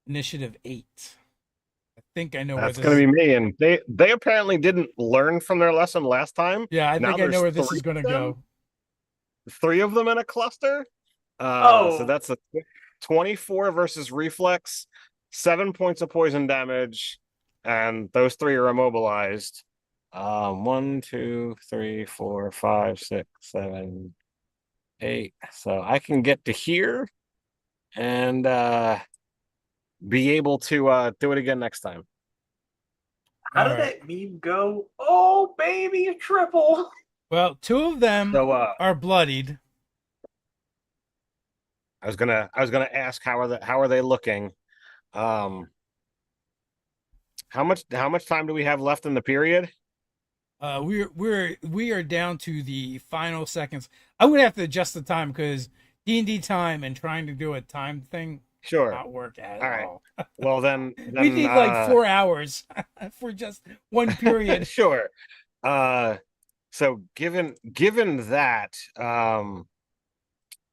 initiative 8. I think I know That's where going this to be me, and they apparently didn't learn from their lesson last time. Yeah, I Now think I know there's where this is 3 going to of them. go. 3 of them in a cluster. Oh. So that's a 24 versus reflex, 7 points of poison damage, and those 3 are immobilized. 1, 2, 3, 4, 5, 6, 7, 8. So I can get to here and be able to do it again next time. How All did right. that meme go? Oh, baby, a triple. Well, 2 of them So are bloodied. I was gonna ask how are they looking? How much time do we have left in the period? We are down to the final seconds. I would have to adjust the time because D&D time and trying to do a time thing Sure. not work at All right. all. Well then We need like 4 hours for just one period. Sure. So given that,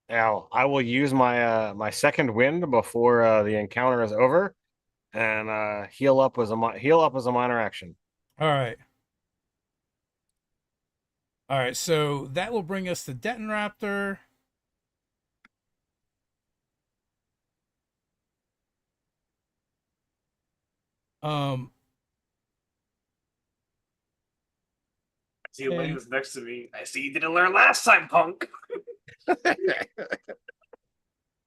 now I will use my second wind before the encounter is over, and heal up as a minor action. All right. All right, so that will bring us to Denton Raptor. Um, See, Elaine was next to me. I see you didn't learn last time, punk.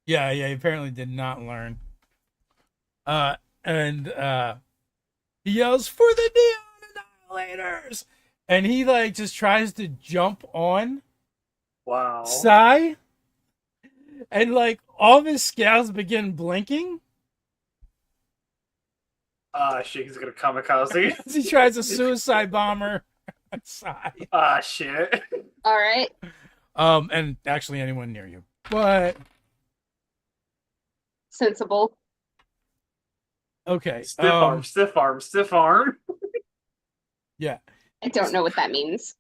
yeah, he apparently did not learn. And he yells for the Neon Annihilators, and he like just tries to jump on Wow. Sai, and like all of his scales begin blinking. Shit, he's gonna kamikaze. As he tries a suicide bomber. Sai. Shit. All right. And actually anyone near you, but Sensible. okay. Stiff arm, stiff arm, stiff arm. Yeah. I don't know what that means.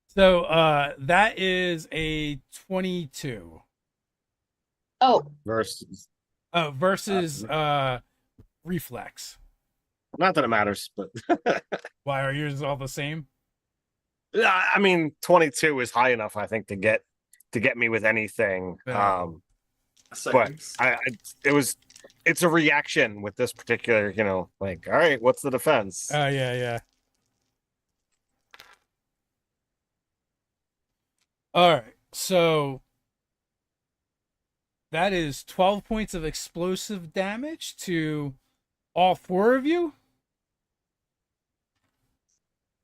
So that is a 22. Oh, Versus, Versus reflex. not that it matters, but Why are yours all the same? I mean 22 is high enough, I think, to get me with anything. Yeah. But it's a reaction with this particular, like, all right, what's the defense? Yeah. All right. So that is 12 points of explosive damage to all 4 of you.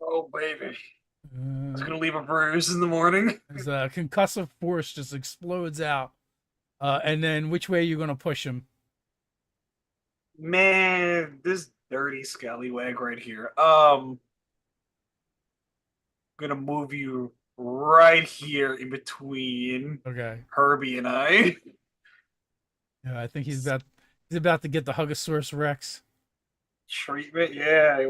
Oh, baby. It's gonna leave a bruise in the morning. His concussive force just explodes out. And then which way are you going to push him? Man, this dirty scallywag right here. I'm gonna move you right here in between Okay. Herbie and I. Yeah, I think he's about to get the Hugosaurus Rex. Treatment, yeah.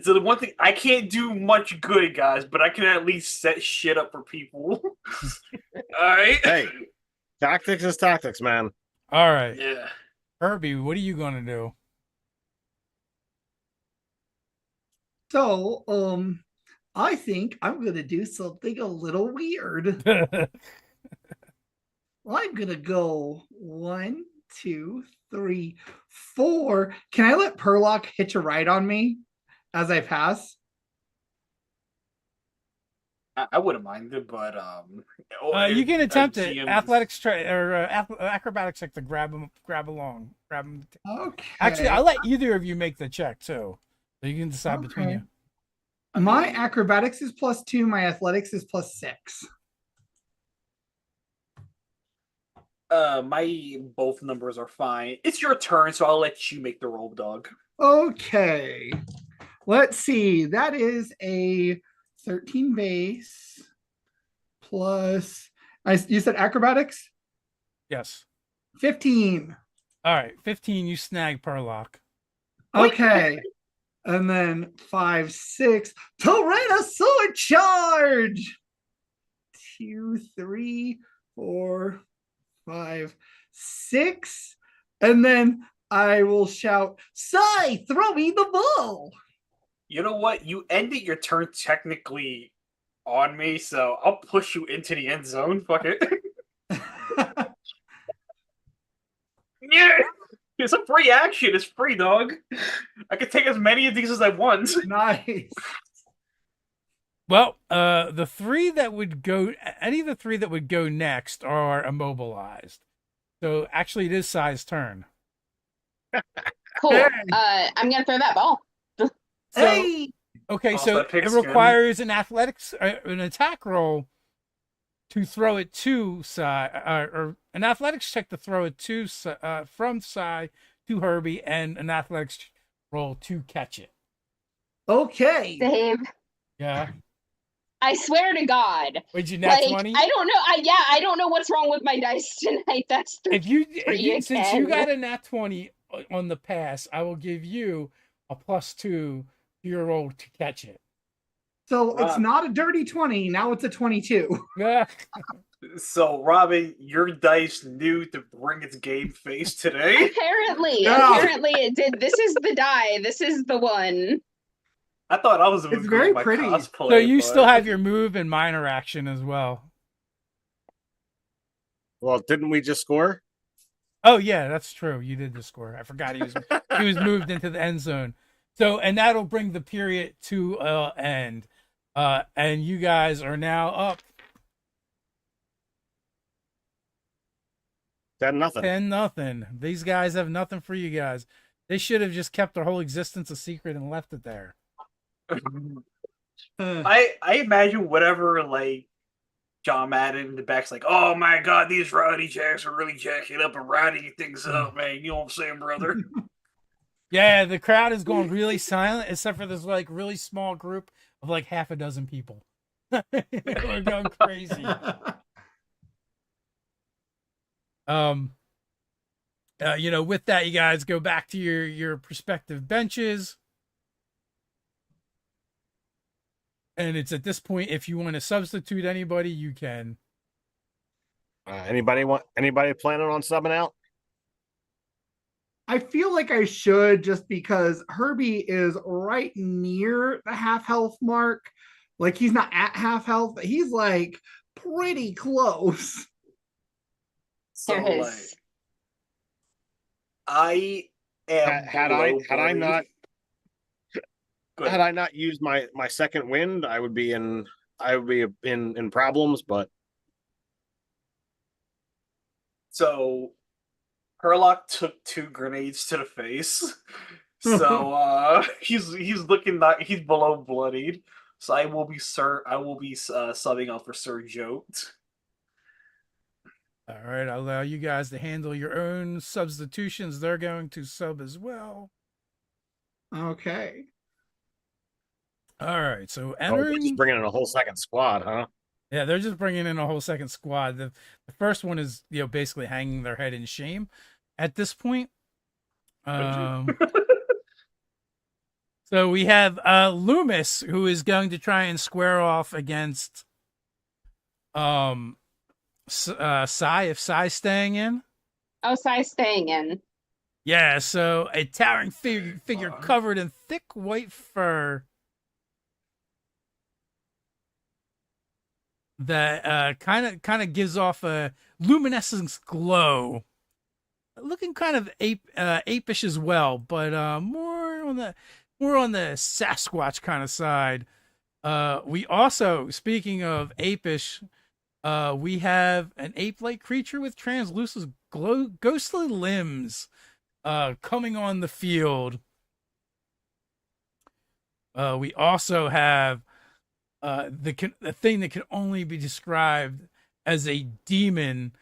So the one thing, I can't do much good, guys, but I can at least set shit up for people. All right. Hey, tactics is tactics, man. All right. Yeah. Herbie, what are you going to do? So, I think I'm gonna do something a little weird. I'm gonna go 1, 2, 3, 4. Can I let Perlock hitch a ride on me as I pass? I wouldn't mind it, but You can attempt it. GM Athletics or acrobatics check to grab him Okay. Actually, I'll let either of you make the check too, so you can decide between Okay. you. My acrobatics is +2. My athletics is +6. My both numbers are fine. It's your turn, so I'll let you make the roll, dog. Okay. Let's see. That is a 13 base plus. You said acrobatics? Yes. 15. All right, 15. You snag Perlock. Okay. And then 5, 6. Tyrannosaur charge! 2, 3, 4, 5, 6. And then I will shout, Sai, throw me the ball. You know what? You ended your turn technically on me, so I'll push you into the end zone. Fuck it. Yeah, it's a free action. It's free, dog. I can take as many of these as I want. Nice. Well, the three that would go, any of the three that would go next are immobilized. So actually, it is Sai's turn. Cool. Hey. I'm gonna throw that ball. So, Hey. okay, Also, so that pig's it skin. requires an an attack roll to throw it to Sai, or an athletics check to throw it to from Sai to Herbie, and an athletics roll to catch it. Okay. Dave, Yeah. I swear to God. Would you nat Like, 20? I don't know. I don't know what's wrong with my dice tonight. That's If you, three since you again. got a nat 20 on the pass, I will give you a +2 to your roll to catch it. So it's not a dirty 20. Now it's a 22. Yeah. So, Robin, your dice knew to bring its game face today. apparently Yeah. it did. This is the die. This is the one. I thought I was doing It's good very with my pretty. cosplay. So you but- still have your move and minor action as well. Well, didn't we just score? Oh yeah, that's true. You did just score. I forgot he was moved into the end zone. So and that'll bring the period to end. And you guys are now up 10-0. 10-0. These guys have nothing for you guys. They should have just kept their whole existence a secret and left it there. I imagine whatever like John Madden in the back's like, oh my god, these rowdy jacks are really jacking up and rowdying things up, man. You know what I'm saying, brother? Yeah, the crowd is going really silent, except for this like really small group of like half a dozen people. We're going crazy. With that, you guys go back to your respective benches. And it's at this point, if you want to substitute anybody, you can. Anybody planning on subbing out? I feel like I should, just because Herbie is right near the half health mark. Like, he's not at half health, but he's like pretty close. So There like, is. I am Had I not Go ahead. had I not used my second wind, I would be in problems. But So Herlock took 2 grenades to the face. So he's looking like he's below bloodied. So I will be subbing out for Sir Jote. All right, I'll allow you guys to handle your own substitutions. They're going to sub as well. Okay. All right, so they're entering. just bringing in a whole second squad, huh? Yeah, they're just bringing in a whole second squad. The first one is basically hanging their head in shame at this point. So we have Loomis, who is going to try and square off against Sai, if Sai's staying in. Oh, Sai's staying in. Yeah, so a towering figure covered in thick white fur that kind of gives off a luminescence glow, looking kind of apish as well, but more on the Sasquatch kind of side. We also, speaking of apish, we have an ape-like creature with translucent ghostly limbs coming on the field. We also have the thing that can only be described as a demon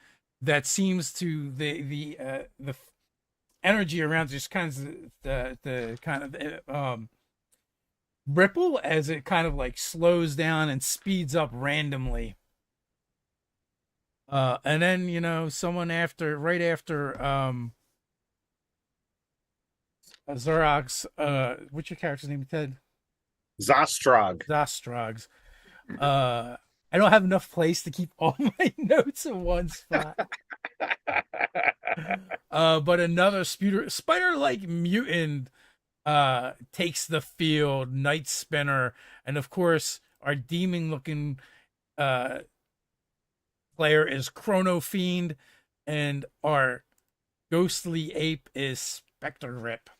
that seems to the energy around it just kind of the kind of ripple as it kind of like slows down and speeds up randomly. And then someone right after Zorog's what's your character's name, Ted? Zostrog. Zostrog's. I don't have enough place to keep all my notes in one spot. But another spider-like mutant takes the field, Night Spinner, and of course our demon-looking player is Chrono Fiend, and our ghostly ape is Spectre Rip.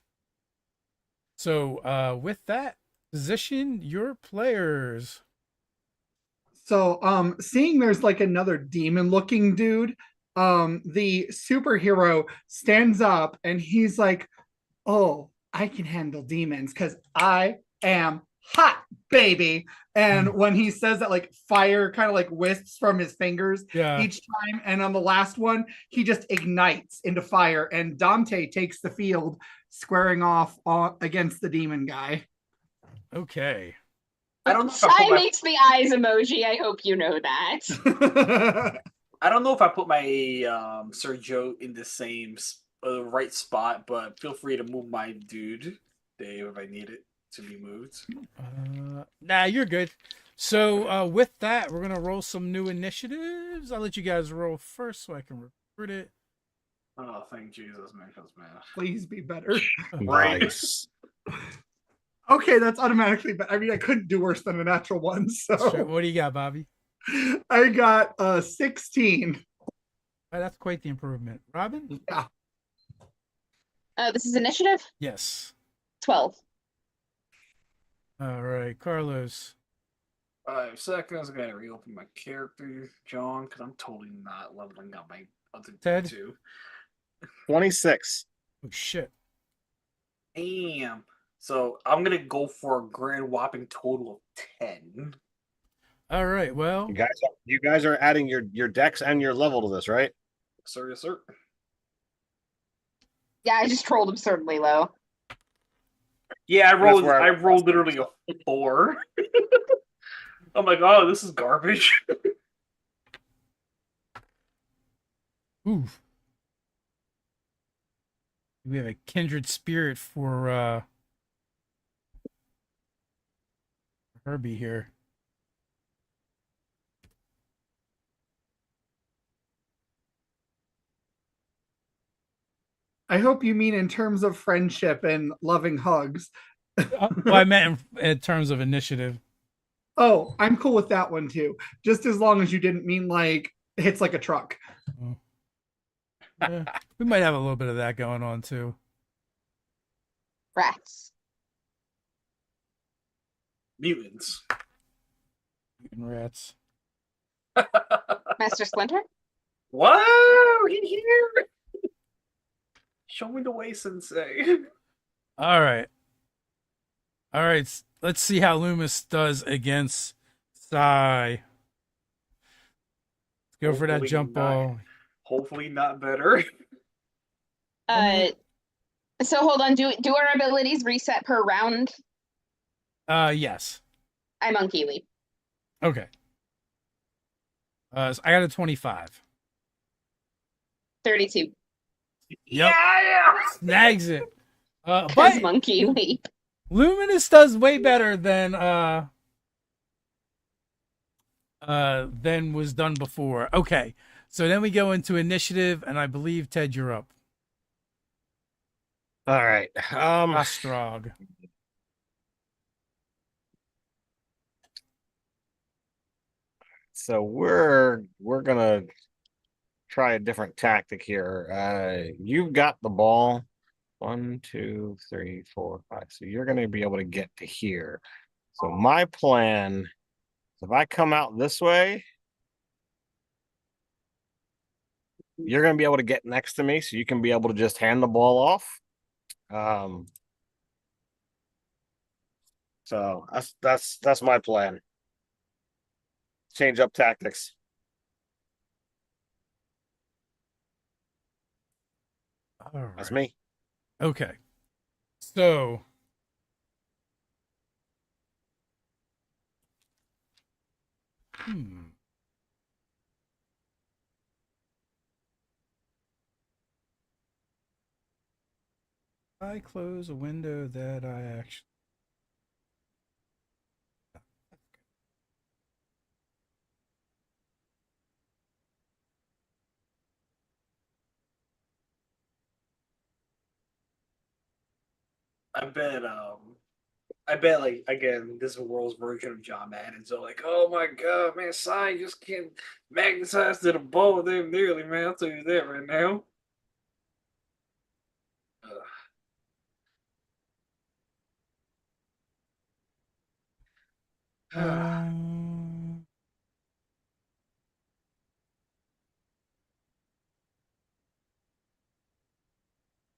So with that, position your players. So, seeing there's like another demon-looking dude, the superhero stands up and he's like, "Oh, I can handle demons because I am hot, baby." And when he says that, like fire kind of like wisps from his fingers Yeah. each time, and on the last one, he just ignites into fire, and Dante takes the field, squaring off against the demon guy. Okay. I don't know if Sai makes the eyes emoji. I hope you know that. I don't know if I put my Sergio in the same right spot, but feel free to move my dude, Dave, if I need it to be moved. Nah, you're good. So with that, we're gonna roll some new initiatives. I'll let you guys roll first so I can recruit it. Oh, thank Jesus, man, Please be better. Nice. Okay, that's automatically better. I mean, I couldn't do worse than a natural one. So Sure. What do you got, Bobby? I got 16. That's quite the improvement. Robin? Yeah. This is initiative? Yes. 12. All right, Carlos. 5 seconds. I gotta reopen my character, John, because I'm totally not leveling up my other Ted? two. 26. Oh shit. Damn. So I'm gonna go for a grand whopping total of 10. All right. Well, You guys are adding your dex and your level to this, right? Sir, yes, sir. Yeah, I just rolled absurdly low. Yeah, I rolled where I- literally a 4. I'm like, oh, this is garbage. ooh. We have a kindred spirit for Herbie here. I hope you mean in terms of friendship and loving hugs. Well, I meant in terms of initiative. Oh, I'm cool with that one too. Just as long as you didn't mean like hits like a truck. Yeah, we might have a little bit of that going on too. Rats. Mutants. Mutant rats. Master Splinter? Whoa, he here. Show me the way, Sensei. All right. All right. Let's see how Loomis does against Sai. Let's go for that Hopefully jump not. ball. Hopefully not better. So hold on. Do our abilities reset per round? Yes. I monkey leap. Okay. So I got a 25. 32. Yep. Yeah. Snags it. Because But monkey leap. Luminous does way better than was done before. Okay. So then we go into initiative, and I believe Ted, you're up. All right. Ostrog. So we're gonna try a different tactic here. You've got the ball. 1, 2, 3, 4, 5. So you're gonna be able to get to here. So my plan is if I come out this way, you're gonna be able to get next to me, so you can be able to just hand the ball off. So that's my plan. Change up tactics. All right. That's me. Okay. So I close a window that I actually I bet like again, this is the world's version of John Madden. So like, oh my god, man, Sai just can't magnetize to the ball there nearly, man. I'll tell you that right now. All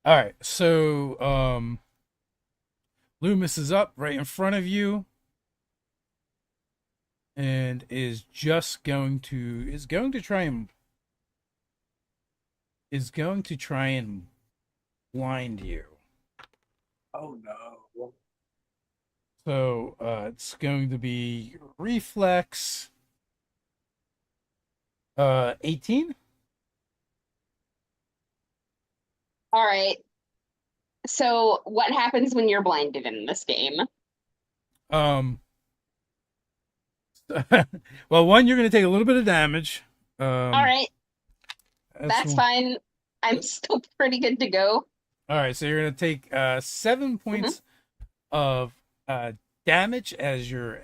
right, so Loomis is up right in front of you and is just going to try and blind you. Oh no. So it's going to be reflex 18. All right. So what happens when you're blinded in this game? Well, one, you're going to take a little bit of damage. All right, that's one. fine. I'm still pretty good to go. All right, so you're going to take 7 points of damage as your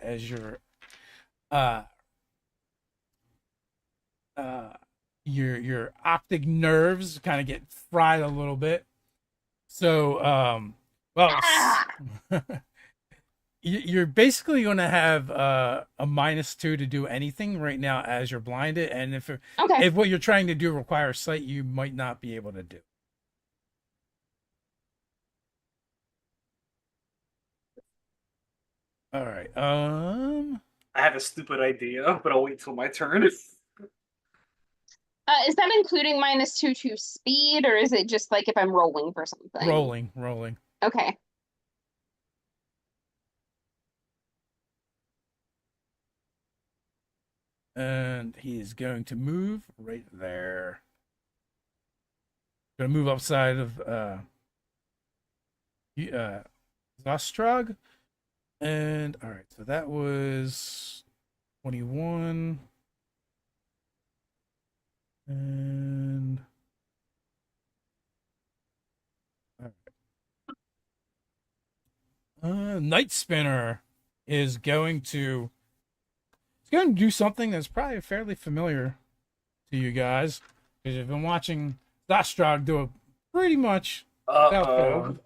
your optic nerves kind of get fried a little bit. So you're basically going to have a -2 to do anything right now as you're blinded, and if what you're trying to do requires sight, you might not be able to do. All right. I have a stupid idea, but I'll wait till my turn. Is that including -2 to speed, or is it just like if I'm rolling for something? Rolling. Okay. And he is going to move right there. Going to move outside of Zostrog. And all right, so that was 21. And all right. Night Spinner is going to do something that's probably fairly familiar to you guys because you've been watching Zostrog do it pretty much. Uh-oh.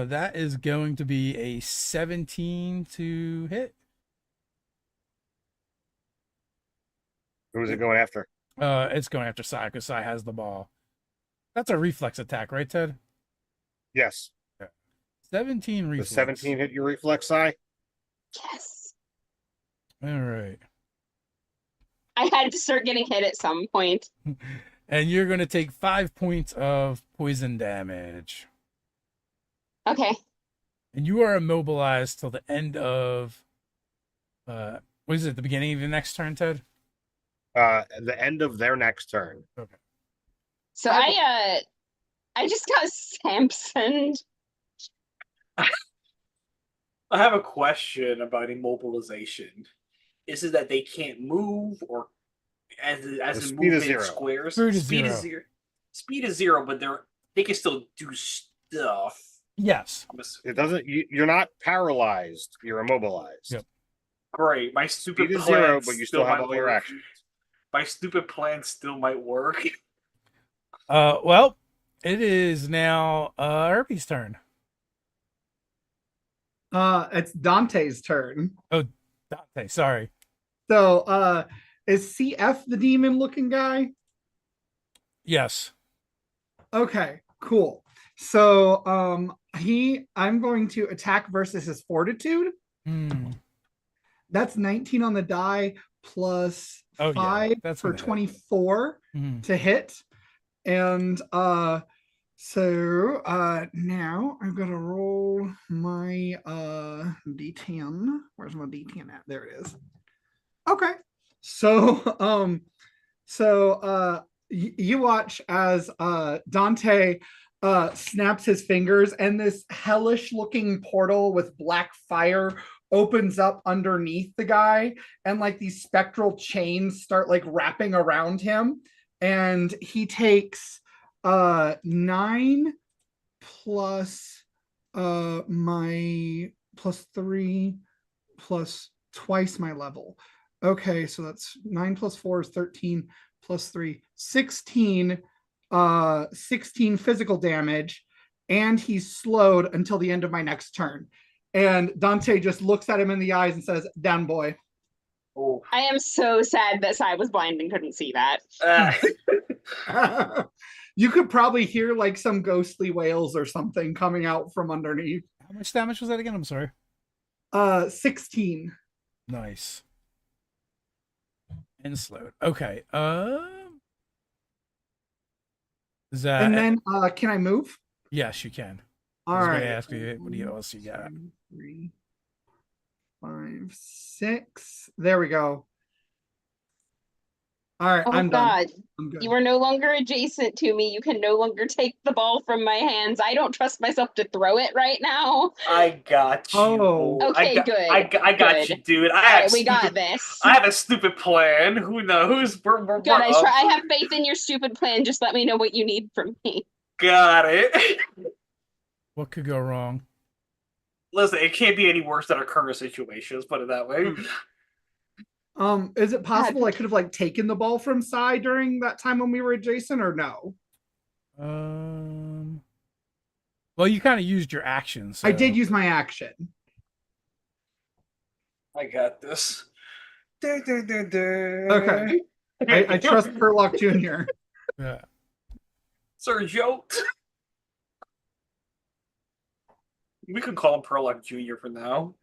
That is going to be a 17 to hit. Who is it going after? It's going after Sai because Sai has the ball. That's a reflex attack, right, Ted? Yes. 17 reflex. The 17 hit your reflex eye? Yes. All right. I had to start getting hit at some point. And you're going to take 5 points of poison damage. Okay. And you are immobilized till the end of what is it, the beginning of the next turn, Ted? The end of their next turn. Okay. So I just got Samsoned. I have a question about immobilization. Is it that they can't move, or as in movement in squares? Speed is zero. Speed is 0, but they can still do stuff. Yes. It doesn't. You're not paralyzed. You're immobilized. Yep. Great. My stupid Speed is plan 0, but you still have all your actions. My stupid plan still might work. Well, it is now Herbie's turn. It's Dante's turn. Oh, Dante, sorry. So, is CF the demon looking guy? Yes. Okay, cool. So, I'm going to attack versus his fortitude. That's 19 on the die plus 5 that's for 24 to hit. And so now I've got to roll my D10. Where's my D10 at? There it is. Okay. So you watch as Dante snaps his fingers and this hellish looking portal with black fire opens up underneath the guy, and like these spectral chains start like wrapping around him, and he takes 9 plus my plus 3 plus twice my level. Okay, so that's 9 plus 4 is 13 plus 3, 16 16 physical damage, and he's slowed until the end of my next turn. And Dante just looks at him in the eyes and says, "Down, boy." Oh. I am so sad that Sai was blind and couldn't see that. You could probably hear like some ghostly wails or something coming out from underneath. How much damage was that again? I'm sorry. 16. Nice. And slowed. Okay. Is that? And then can I move? Yes, you can. All I was right. gonna ask you what else you got. 2, 3, 5, 6. There we go. All right, Oh I'm done. God, I'm good. you are no longer adjacent to me. You can no longer take the ball from my hands. I don't trust myself to throw it right now. I got you. Oh. Okay, I got, good. I got Good. you, dude. All right, we got this. I have a stupid plan. Who knows? We're Good. I have faith in your stupid plan. Just let me know what you need from me. Got it. What could go wrong? Listen, it can't be any worse than our current situation. Let's put it that way. Is it possible I could have like taken the ball from Sai during that time when we were adjacent, or no? Well, you kind of used your actions. I did use my action. I got this. Okay. I trust Perlock Jr. Yeah. Sir Joe. We can call him Perlock Jr. for now.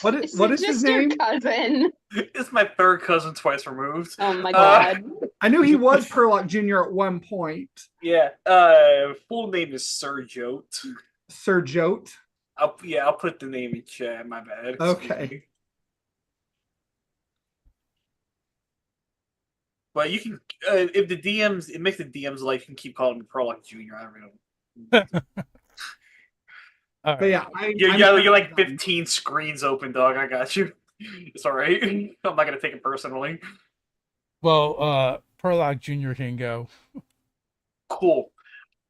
What is his just name? Your cousin. It's my third cousin twice removed. Oh my God. I knew he was Perlock Jr. at one point. Yeah. Full name is Sir Jote. Sir Jote. I'll put the name in chat. My bad. Okay. But you can, if the DMs, it makes the DMs life. You can keep calling him Perlock Jr. I don't know. All But right. yeah, you're like 15 screens open, dog. I got you. It's all right. I'm not gonna take it personally. Well, Perlock Jr. can go. Cool.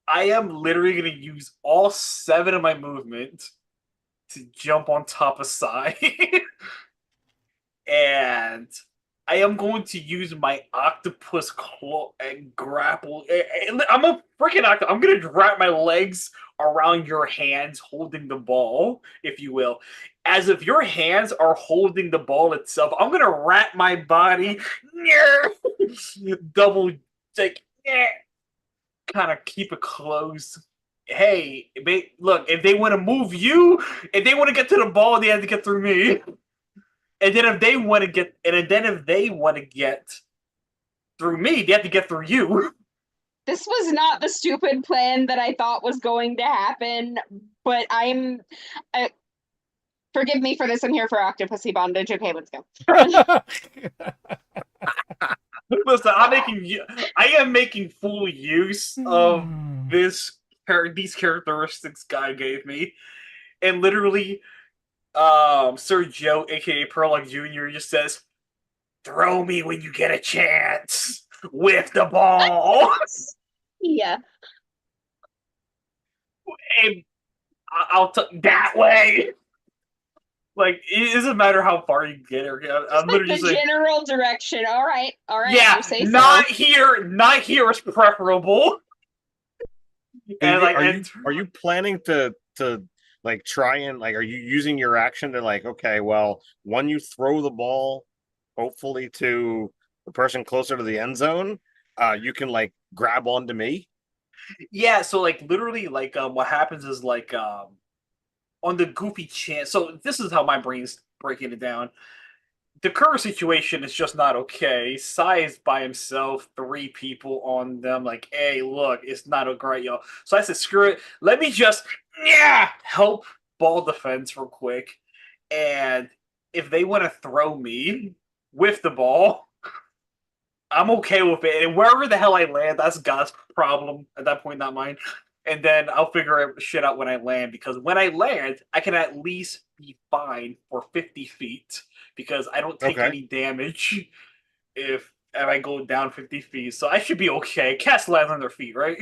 I am literally gonna use all 7 of my movement to jump on top of Sai. And I am going to use my octopus claw and grapple. I'm a freaking octopus. I'm going to wrap my legs around your hands holding the ball, if you will. As if your hands are holding the ball itself, I'm going to wrap my body, double, like, kind of keep it closed. Hey, look, if they want to move you, if they want to get to the ball, they have to get through me. And then if they want to get through me, they have to get through you. This was not the stupid plan that I thought was going to happen, but forgive me for this. I'm here for Octopussy Bondage. Okay, let's go. Listen, I am making full use of these characteristics God gave me, and literally. Sir Joe, aka Perlock Jr., just says, "Throw me when you get a chance with the ball." Yeah. And I'll that way. Like, it doesn't matter how far you get. I'm literally the general direction. All right. Yeah, you say not so. here. Not here is preferable. And are you planning to like try and like, are you using your action to like, okay, well, when you throw the ball, hopefully to the person closer to the end zone, you can like grab onto me? Yeah, so like literally like what happens is like on the goofy chance. So this is how my brain's breaking it down. The current situation is just not okay. Sai is by himself, 3 people on them. Like, hey, look, it's not okay, y'all. So I said, screw it. Let me just help ball defense real quick. And if they want to throw me with the ball, I'm okay with it. And wherever the hell I land, that's God's problem at that point, not mine. And then I'll figure shit out when I land, because when I land, I can at least be fine for 50 feet because I don't take any damage if I go down 50 feet. So I should be okay. Cats lands on their feet, right?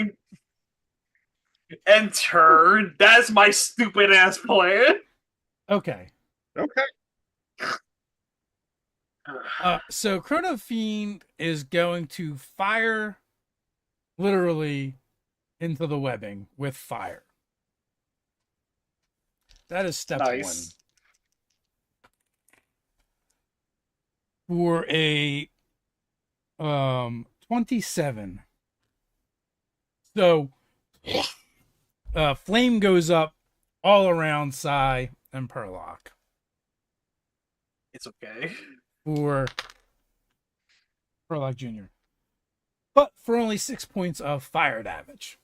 Enter. That's my stupid ass plan. Okay. So Chrono Fiend is going to fire literally into the webbing with fire. That is step Nice. one. For a 27. So flame goes up all around Psy and Perlock. It's okay. For Perlock Jr. But for only 6 points of fire damage.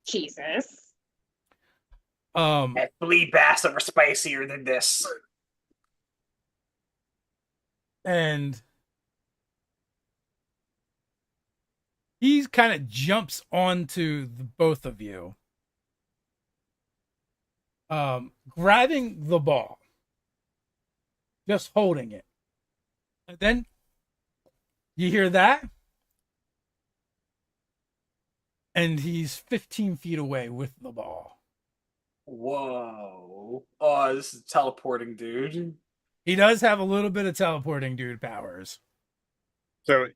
Jesus. That flea bastard are spicier than this. And he kind of jumps onto both of you, grabbing the ball, just holding it. And then you hear that, and he's 15 feet away with the ball. Whoa. Oh, this is teleporting, dude. He does have a little bit of teleporting dude powers. So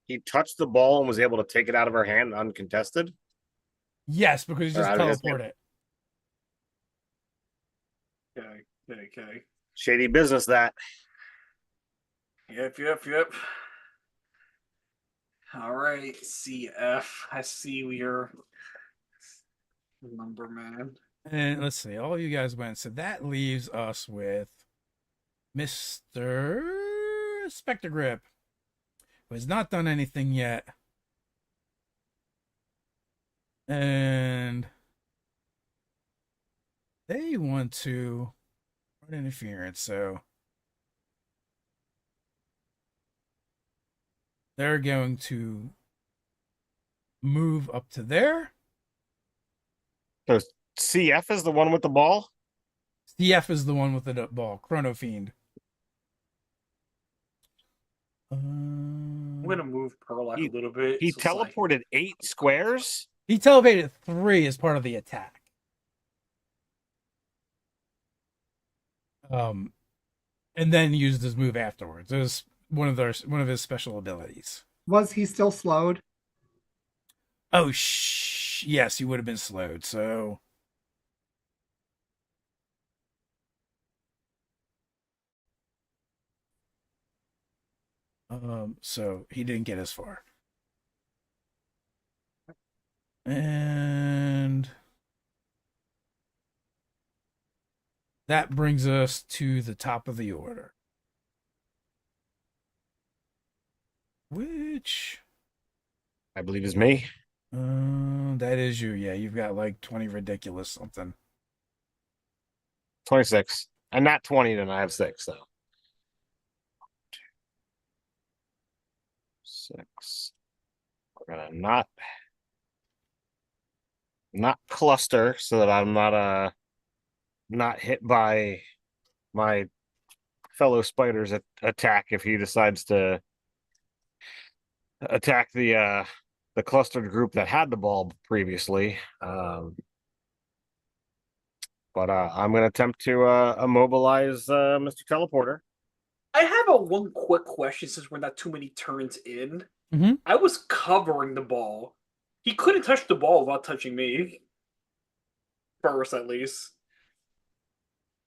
he touched the ball and was able to take it out of her hand uncontested. Yes, because he just teleported it. Okay. Shady business, that. Yep. All right, CF. I see your number, man. And let's see, all you guys went. So that leaves us with Mr. Spectre Grip, who has not done anything yet. And they want to run interference, so they're going to move up to there. So CF is the one with the ball? CF is the one with the ball, Chrono Fiend. I'm gonna move Perlock a little bit. He so it's like- teleported 8 squares? He teleported 3 as part of the attack. And then used his move afterwards. It was one of his special abilities. Was he still slowed? Oh, yes, he would have been slowed. So so he didn't get as far. And that brings us to the top of the order. Which I believe is me. that is you. Yeah, you've got like 20 ridiculous something. 26. And not 20, then I have 6, though. 6. We're gonna not cluster so that I'm not hit by my fellow spider's attack if he decides to attack the clustered group that had the ball previously. But I'm gonna attempt to immobilize Mr. Teleporter. I have one quick question since we're not too many turns in. Mhm. I was covering the ball. He couldn't touch the ball without touching me. First, at least.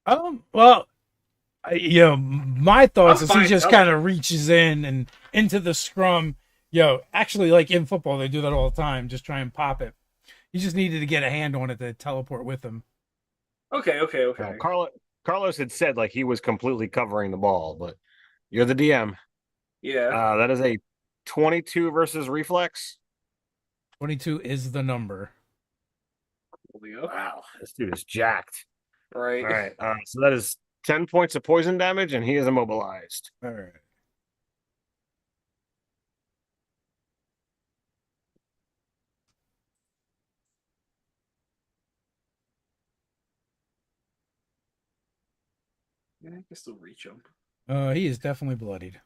Well, my thoughts I'm is he fine. just kind of reaches in and into the scrum. Actually, like in football, they do that all the time. Just try and pop it. He just needed to get a hand on it to teleport with him. Okay. Carlos had said like he was completely covering the ball, but you're the DM. Yeah. That is a 22 versus reflex. 22 is the number. Wow, this dude is jacked. Right. All right, so that is 10 points of poison damage, and he is immobilized. All right. Yeah, I can still reach him. He is definitely bloodied.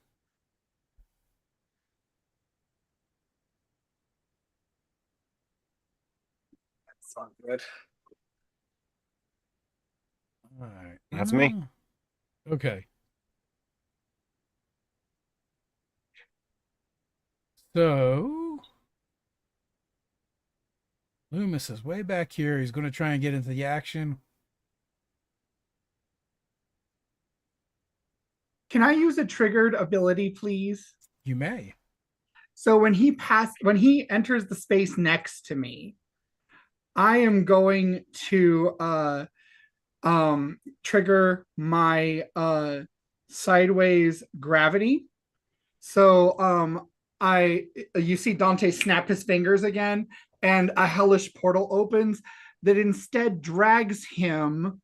That's not good. All right. That's me. Okay. So Loomis is way back here. He's going to try and get into the action. Can I use a triggered ability, please? You may. So when he enters the space next to me, I am going to trigger my sideways gravity. So you see Dante snap his fingers again, and a hellish portal opens that instead drags him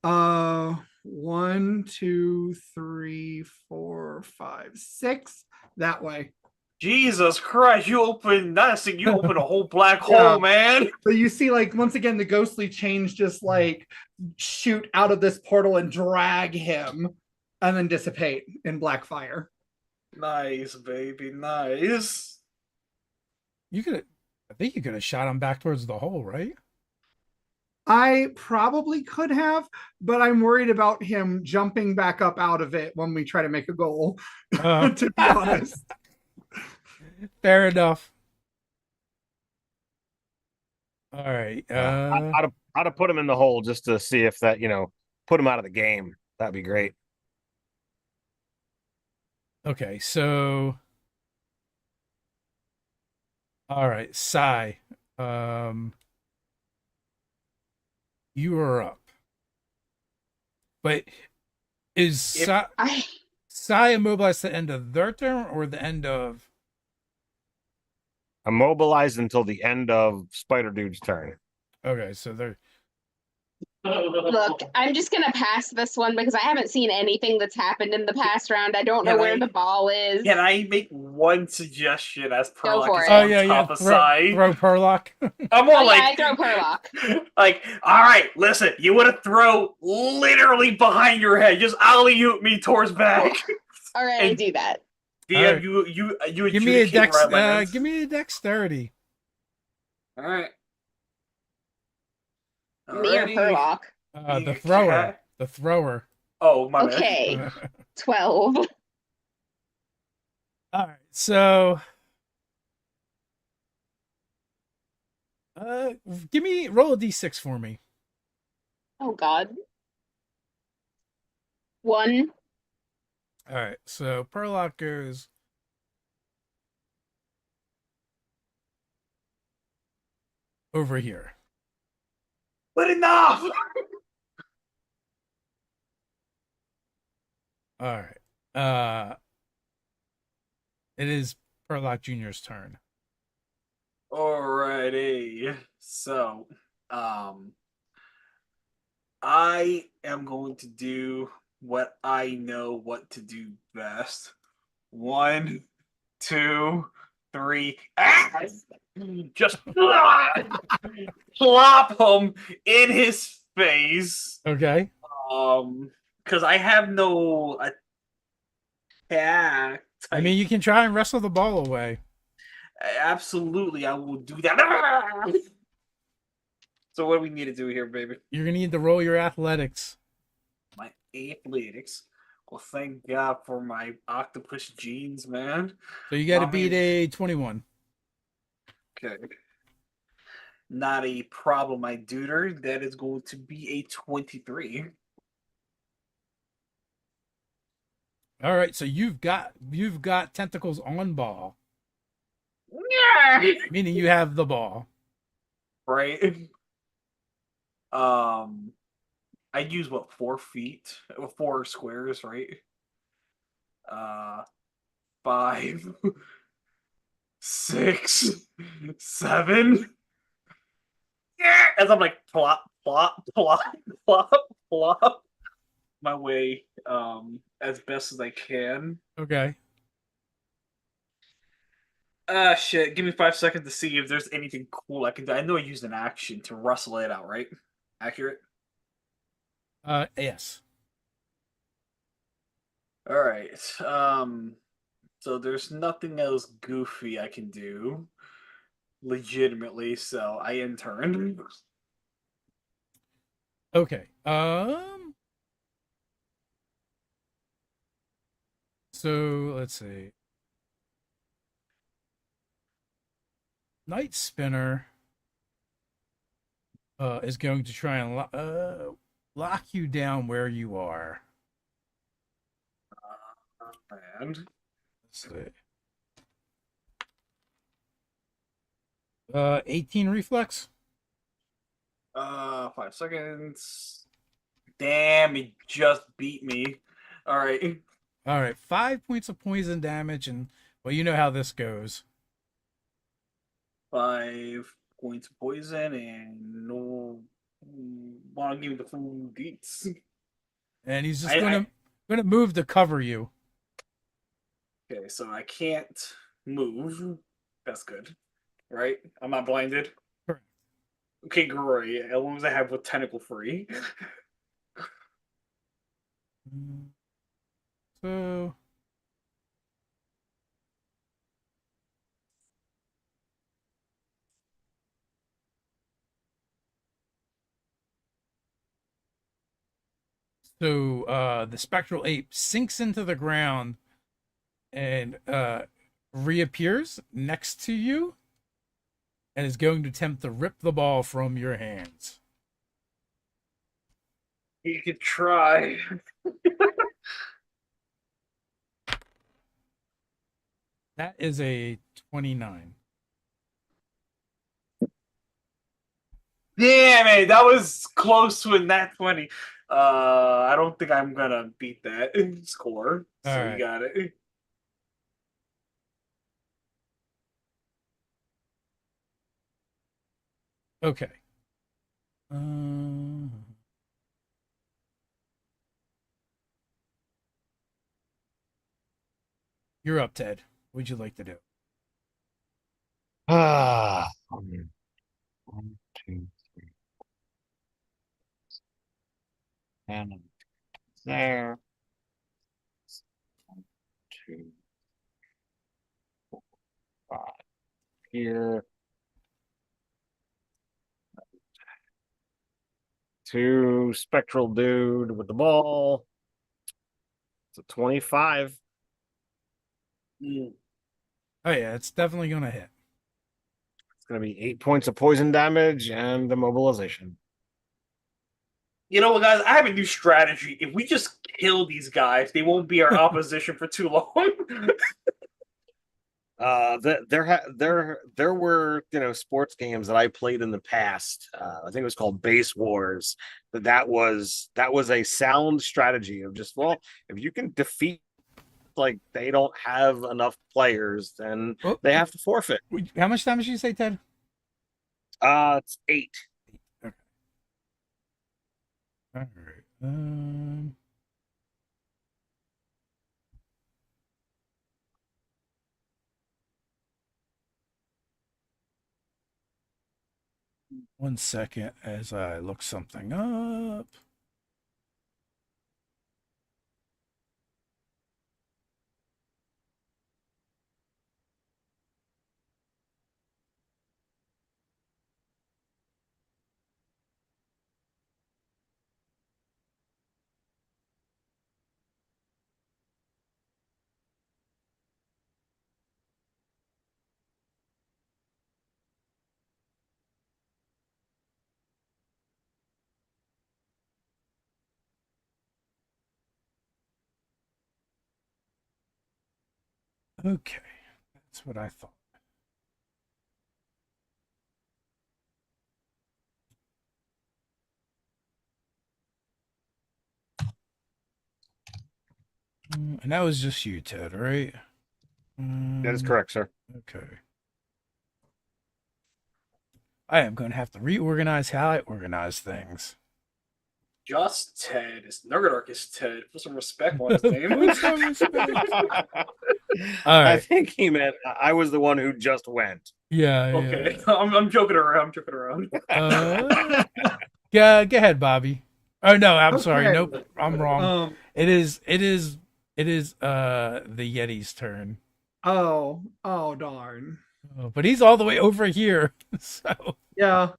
1, 2, 3, 4, 5, 6 that way. Jesus Christ, you open a whole black Yeah. hole, man. So you see, like, once again, the ghostly chains just like shoot out of this portal and drag him and then dissipate in black fire. Nice, baby, nice. I think you could have shot him back towards the hole, right? I probably could have, but I'm worried about him jumping back up out of it when we try to make a goal, to be honest. Fair enough. All right. How to put him in the hole just to see if that, put him out of the game. That'd be great. Okay, so all right, Sai. You are up. But is Sai immobilized at the end of their turn or the end of Immobilized until the end of Spider Dude's turn. Okay, so they're Look, I'm just gonna pass this one because I haven't seen anything that's happened in the past round. I don't know where the ball is. Can I make one suggestion as Go Perlock for is it. on yeah. top of Throw Sai? Perlock. I'm more I throw Perlock. like, all right, listen, you want to throw literally behind your head, just alley-oop me towards back. All right, I do that. DM, right. you Give me a adjudicate where I land. give me a dexterity. All right. Me or Perlock? The thrower. The thrower. Oh, my bad. Okay. 12. All right, so roll a d6 for me. Oh God. 1. All right, so Perlock goes over here. But enough. All right. It is Perlock Jr.'s turn. Alrighty. So, I am going to do what I know what to do best. 1, 2, 3. Just plop him in his face. Okay. Because I have no attack. I mean, you can try and wrestle the ball away. Absolutely, I will do that. So what do we need to do here, baby? You're going to need to roll your athletics. My athletics. Well, thank God for my octopus genes, man. So you got to beat a 21. Okay. Not a problem, my duder. That is going to be a 23. All right, so you've got tentacles on ball. Meaning you have the ball. Right. I use 4 feet? 4 squares, right? 5, 6, 7. Yeah, as I'm like plop, plop, plop, plop, plop my way as best as I can. Okay. Shit. Give me 5 seconds to see if there's anything cool I can do. I know I used an action to rustle it out, right? Accurate? Yes. Alright. So there's nothing else goofy I can do. Legitimately, so I interned. Okay. So let's see. Night Spinner is going to try and lock you down where you are. And Let's see. 18 reflex. 5 seconds. Damn, he just beat me. All right. All right, 5 points of poison damage, and well, you know how this goes. 5 points of poison and no. Want to give me the full deets? And he's just I- gonna move to cover you. Okay, so I can't move. That's good, right? I'm not blinded. Correct. Okay, great. As long as I have a tentacle free. So the spectral ape sinks into the ground and reappears next to you and is going to attempt to rip the ball from your hands. You could try. That is a 29. Damn it, that was close to a nat 20. I don't think I'm gonna beat that score. So All you right. got it. Okay. You're up, Ted. What'd you like to do? One, two, three. And there. 1, 2, 4, 5. Here. 2 spectral dude with the ball. It's a 25. Mm. Oh yeah, it's definitely gonna hit. It's going to be 8 points of poison damage and immobilization. You know what, guys? I have a new strategy. If we just kill these guys, they won't be our opposition for too long. There were sports games that I played in the past. I think it was called Base Wars. That was a sound strategy of just, well, if you can defeat, like, they don't have enough players, then Oh. they have to forfeit. How much damage did you say, Ted? It's 8. Okay. All right. 1 second as I look something up. Okay, that's what I thought. And that was just you, Ted, right? That is correct, sir. Okay. I am going to have to reorganize how I organize things. Just Ted. It's Nurgark is Ted. Put some respect on his name. Put some respect. All I right. think he meant I was the one who just went. Yeah. Okay, Yeah. I'm joking around. I'm joking around. Yeah. Go ahead, Bobby. Oh no, I'm sorry. Okay. Nope, I'm wrong. Um. It is the Yeti's turn. Oh. Oh darn. Oh, but he's all the way over here. So Yeah.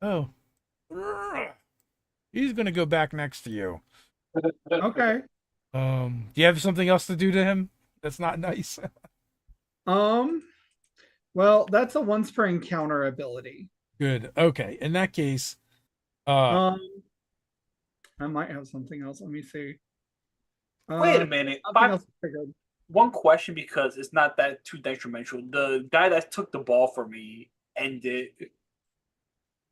oh. He's gonna go back next to you. Okay. Do you have something else to do to him that's not nice? Um. Well, that's a once per encounter ability. Good. Okay. In that case, Um, I might have something else. Let me see. Wait a minute. Something else triggered. One question, because it's not that too detrimental. The guy that took the ball from me ended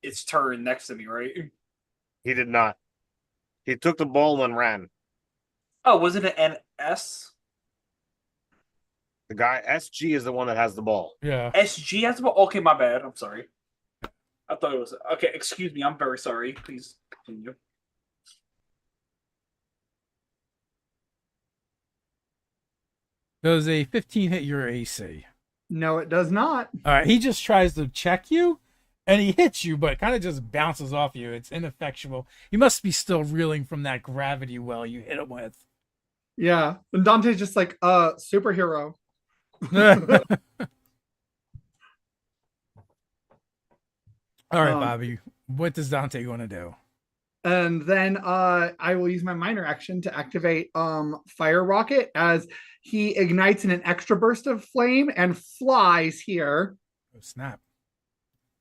its turn next to me, right? He did not. He took the ball and ran. Oh, was it an NS? The guy SG is the one that has the ball. yeah. SG has the ball? Okay, my bad. I'm sorry. I thought it was... Okay, excuse me. I'm very sorry. Please continue. Does a 15 hit your AC? No, it does not. All right. He just tries to check you, and he hits you, but kind of just bounces off you. It's ineffectual. You must be still reeling from that gravity well you hit him with. Yeah. And Dante's just like, superhero. All right, Bobby. What does Dante want to do? And then I will use my minor action to activate Fire Rocket as he ignites in an extra burst of flame and flies here. Oh, snap.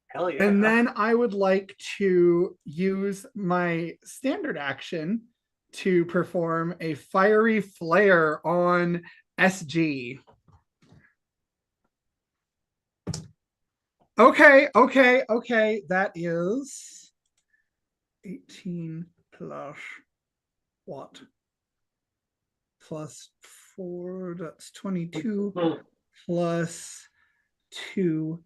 Hell yeah. And then I would like to use my standard action to perform a fiery flare on SG. Okay. That is 18 plus what? Plus 4, that's 22 plus 2,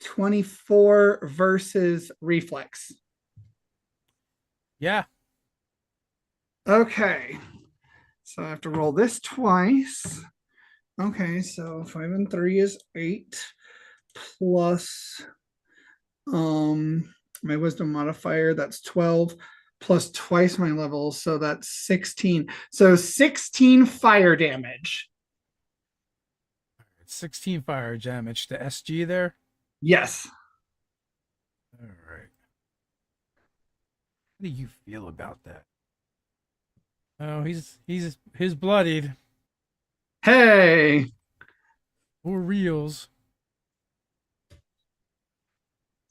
24 versus reflex. Yeah. Okay. So I have to roll this twice. Okay, so 5 and 3 is 8 plus my wisdom modifier, that's 12 plus twice my level, so that's 16. So 16 fire damage. 16 fire damage to SG there. Yes. All right. How do you feel about that? Oh, he's bloodied. Hey. For reals.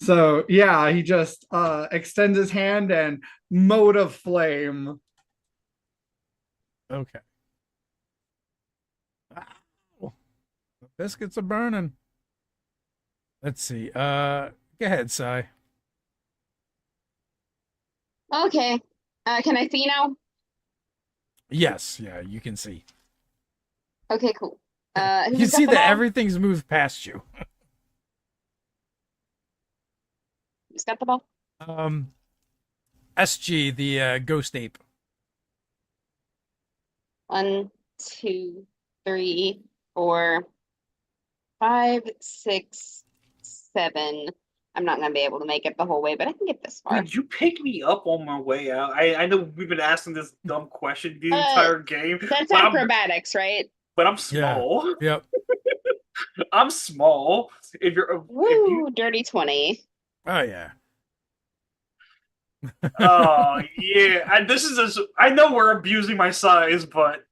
So yeah, he just extends his hand and mode of flame. Okay. Ow. The biscuits are burning. Let's see. Go ahead, Sai. Okay. Can I see now? Yes, yeah, you can see. Okay, cool. You can Who's got see the that ball? everything's moved past you. Who's got the ball? SG, the ghost ape. 1, 2, 3, 4, 5, 6, 7. I'm not gonna be able to make it the whole way, but I can get this far. Did you pick me up on my way out? I know we've been asking this dumb question the entire game. That's but acrobatics, right? But I'm small. Yep. I'm small. If you're, Woo, dirty 20. Oh yeah. Oh yeah, and this is I know we're abusing my size, but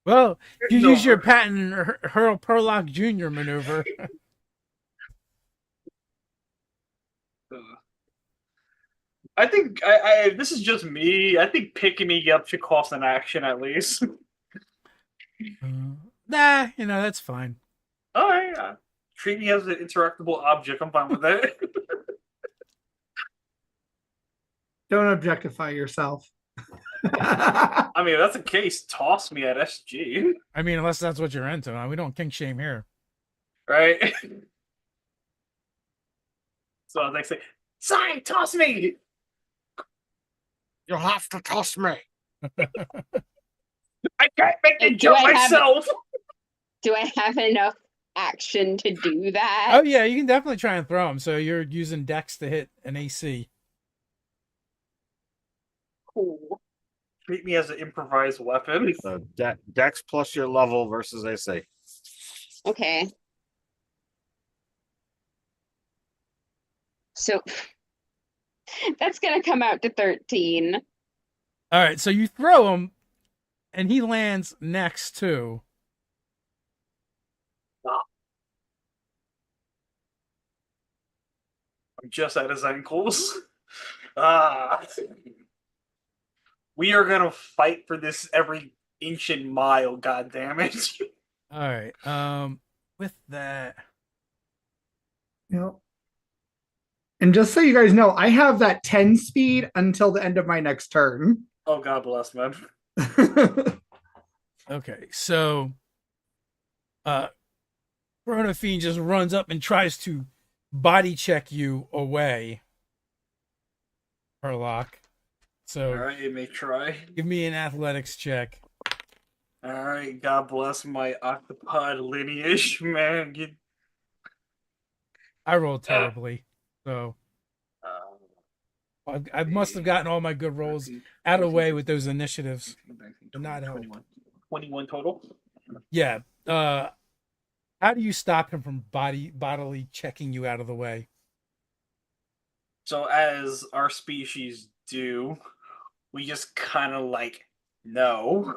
Well, you No. use your patent Hurl Perlock Jr. maneuver. I think I this is just me. I think picking me up should cost an action at least. Nah, that's fine. All right, treat me as an interactable object. I'm fine with that. Don't objectify yourself. I mean, if that's the case, toss me at SG, I mean, unless that's what you're into. We don't kink shame here. right? So they say, "Sorry, toss me." You'll have to toss me. I can't make the Do jump I have- myself. Do I have enough action to do that? Oh yeah, you can definitely try and throw him. So you're using Dex to hit an AC. Cool. Treat me as an improvised weapon. So Dex plus your level versus AC. Okay. So that's gonna come out to 13. All right, so you throw him, and he lands next to. Ah. I'm just at his ankles. Ah. We are gonna fight for this every inch and mile, god damn it. All right. With that, Yep. And just so you guys know, I have that 10 speed until the end of my next turn. Oh, god bless, man. okay. So, Corona Fiend just runs up and tries to body check you away. Herlock. So, Alright, it may try. give me an athletics check. Alright, god bless my octopod lineage, man. I rolled terribly, so I must have gotten all my good rolls out of the way with those initiatives. Did not help. 21 total. Yeah. How do you stop him from bodily checking you out of the way? So as our species do, we just kind of like no,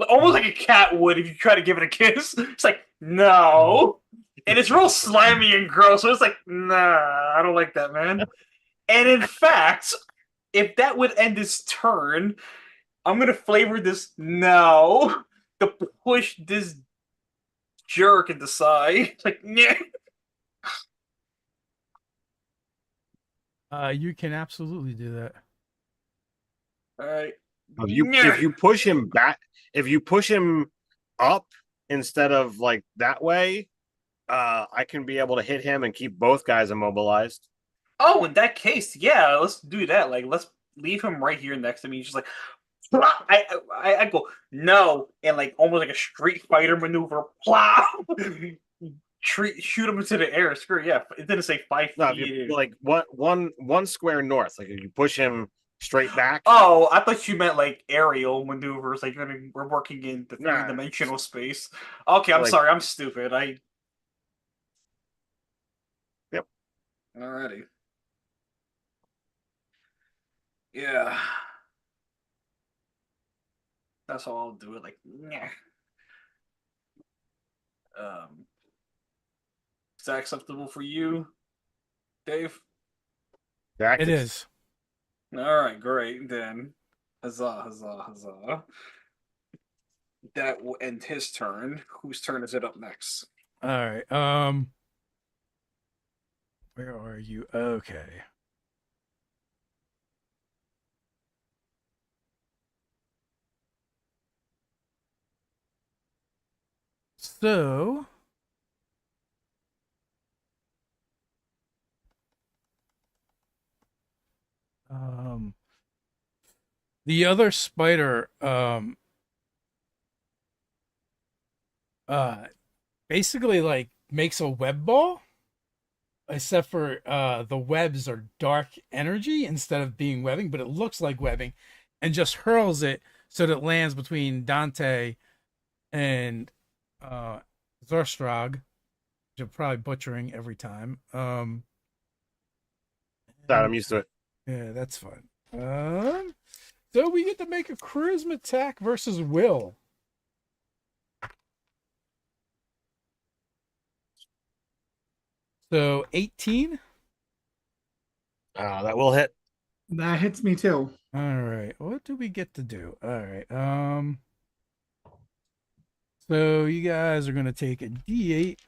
almost like a cat would if you try to give it a kiss. It's like no, and it's real slimy and gross. So it's like nah, I don't like that, man. And in fact, if that would end his turn, I'm gonna flavor this no to push this jerk in the side. Like yeah. You can absolutely do that. All right. If you push him back, if you push him up instead of like that way, I can be able to hit him and keep both guys immobilized. Oh, in that case, yeah, let's do that. Like, let's leave him right here next to me. He's just like, I go no, and like almost like a Street Fighter maneuver. Shoot him into the air. Screw yeah! It didn't say 5 feet. No, if you like one square north, like if you push him straight back. Oh, I thought you meant like aerial maneuvers. Like we're working in the three-dimensional space. Okay, I'm sorry. I'm stupid. Yep. Alrighty. Yeah. That's how I'll do it. Like, yeah. Is that acceptable for you, Dave? It is. All right, great then. Huzzah, huzzah, huzzah. That will end his turn. Whose turn is it up next? All right. Where are you? Okay. So, the other spider, basically like makes a web ball, except for the webs are dark energy instead of being webbing, but it looks like webbing, and just hurls it so that it lands between Dante and Zorstrog, which I'm probably butchering every time. I'm used to it. Yeah, that's fun. So we get to make a charisma attack versus Will. So 18. That will hit. That hits me too. All right. What do we get to do? All right. So you guys are gonna take a D8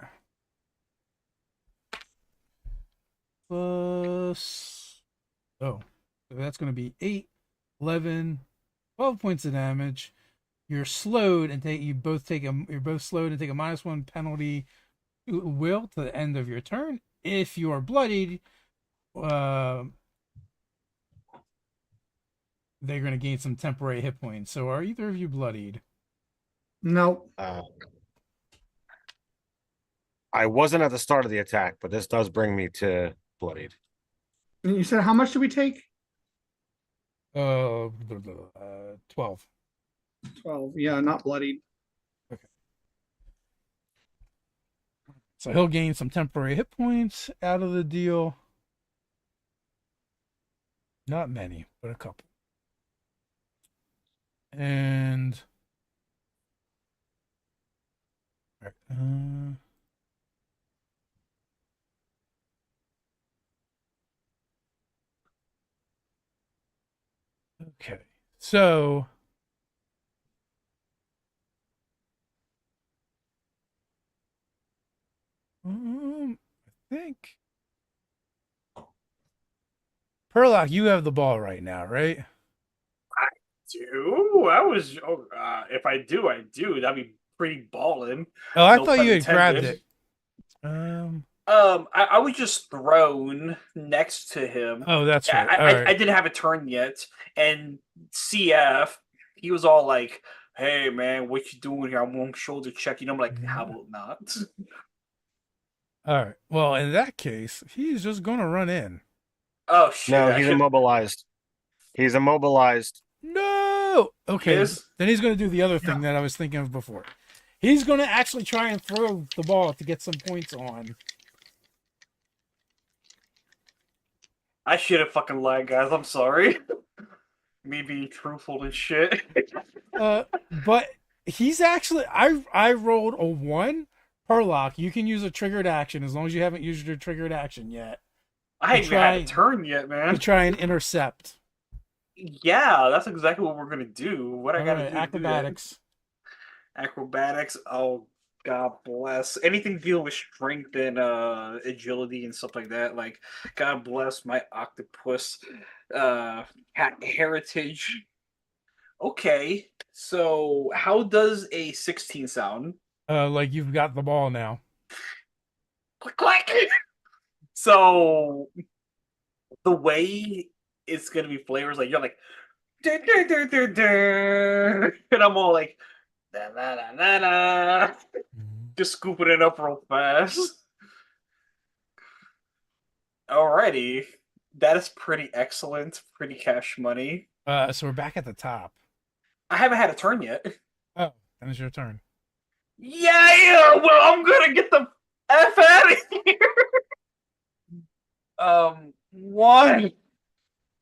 plus. Oh, so that's gonna be 8, 11, 12 points of damage. You're slowed and you're both slowed and take a -1 penalty to will to the end of your turn. If you are bloodied, they're going to gain some temporary hit points. So are either of you bloodied? Nope. I wasn't at the start of the attack, but this does bring me to bloodied. You said how much do we take? 12. 12. Yeah, not bloodied. Okay. So he'll gain some temporary hit points out of the deal. Not many, but a couple. And all right, Okay. So I think Perlock, you have the ball right now, right? Do I was if I do, I do. That'd be pretty ballin'. Oh, I No thought pun you had grabbed intended. it. Um. I was just thrown next to him. Oh, that's right. All I right. didn't have a turn yet, and CF, he was all like, "Hey man, what you doing here? I'm on shoulder check." You know, I'm like, "How about not?" All right. Well, in that case, he's just gonna run in. Oh shit! No, I he's should. immobilized. He's immobilized. No. He Okay. is? Then he's gonna do the other thing that I was thinking of before. He's gonna actually try and throw the ball to get some points on. I should have fucking lied, guys. I'm sorry. Me being truthful and shit. But he's actually I rolled a 1. Perlock, you can use a triggered action as long as you haven't used your triggered action yet I ain't even had a turn yet, to man. try and intercept. Yeah, that's exactly what we're gonna do. What I All gotta right, do to do that? acrobatics. Acrobatics. Oh, God bless. Anything dealing with strength and agility and stuff like that. Like, God bless my octopus heritage. Okay, so how does a 16 sound? Like you've got the ball now. Click, click. So the way it's gonna be flavors, like you're like, "Dur, dur, dur, dur, dur," and I'm all like, "Da, da, da, da, da," just scooping it up real fast. Alrighty, that is pretty excellent. Pretty cash money. So we're back at the top. I haven't had a turn yet. Oh, then it's your turn. Yeah, well, I'm gonna get the F out of here. 1,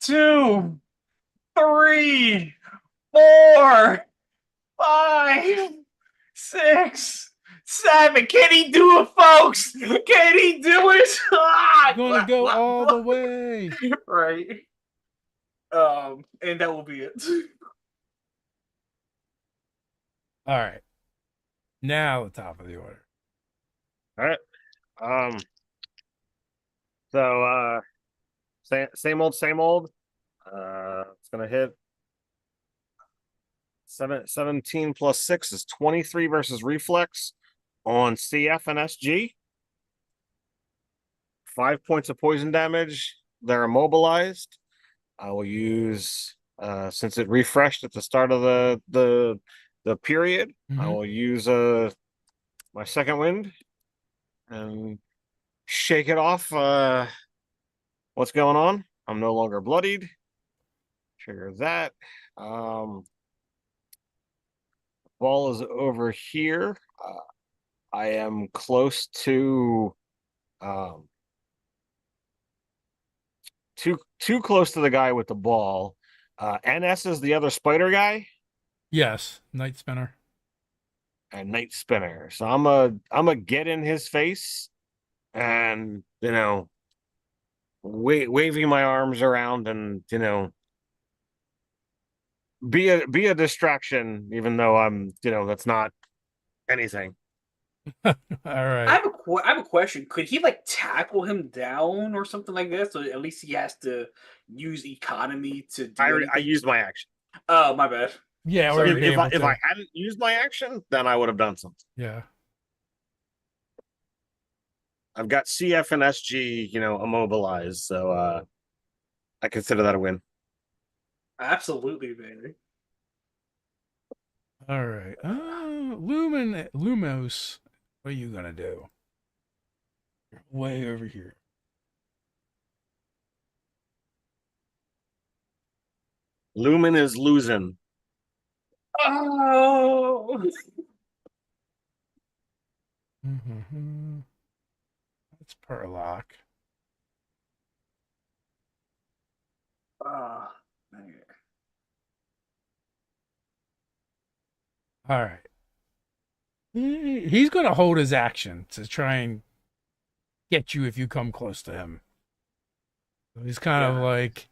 2, 3, 4, 5, 6, 7. Can he do it, folks? Can he do it? He's gonna go all the way. Right. And that will be it. All right. Now the top of the order. All right. So same old, same old. It's gonna hit 17 plus 6 is 23 versus reflex on CF and SG. 5 points of poison damage. They're immobilized. I will use since it refreshed at the start of the period. I will use my second wind and shake it off. What's going on? I'm no longer bloodied. Trigger that. Ball is over here. I am close to too close to the guy with the ball. NS is the other spider guy. Yes, Night Spinner. And Night Spinner. So I'm a get in his face and waving my arms around and be a distraction, even though I'm that's not anything. All right. I have a question. Could he like tackle him down or something like that? So at least he has to use economy to do I anything? used my action. Oh, my bad. Yeah, So or if I hadn't used my action, then I would have done something. yeah. I've got CF and SG, immobilized, so I consider that a win. Absolutely, baby. All right. Lumos, what are you gonna do? You're way over here. Lumen is losing. Oh, Mm-hmm. That's Perlock. man. All right. He's gonna hold his action to try and get you if you come close to him. So he's kind of like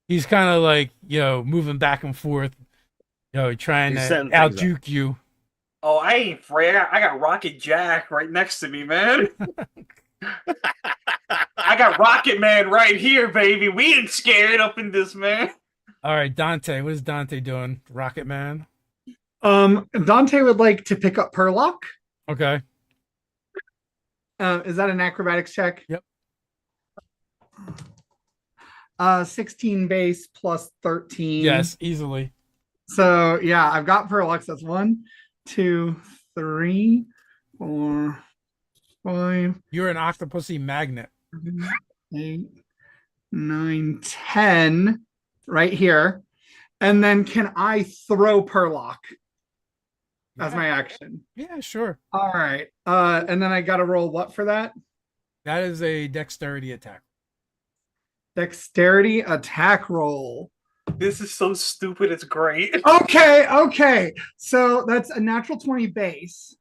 He's kind of like, moving back and forth, trying He's to setting out things up. juke you. Oh, I ain't afraid. I got Rocket Jack right next to me, man. I got Rocket Man right here, baby. We ain't scared up in this, man. All right, Dante. What is Dante doing? Rocket Man. Dante would like to pick up Perlock. Okay. Is that an acrobatics check? Yep. 16 base plus 13. Yes, easily. So yeah, I've got Perlock. That's 1, 2, 3, 4, 5, You're an octopusy magnet. 7, 8, 9, 10 right here. And then can I throw Perlock as my action? Yeah, sure. All right. And then I got to roll what for that? That is a dexterity attack. Dexterity attack roll. This is so stupid. It's great. Okay. So that's a natural 20 base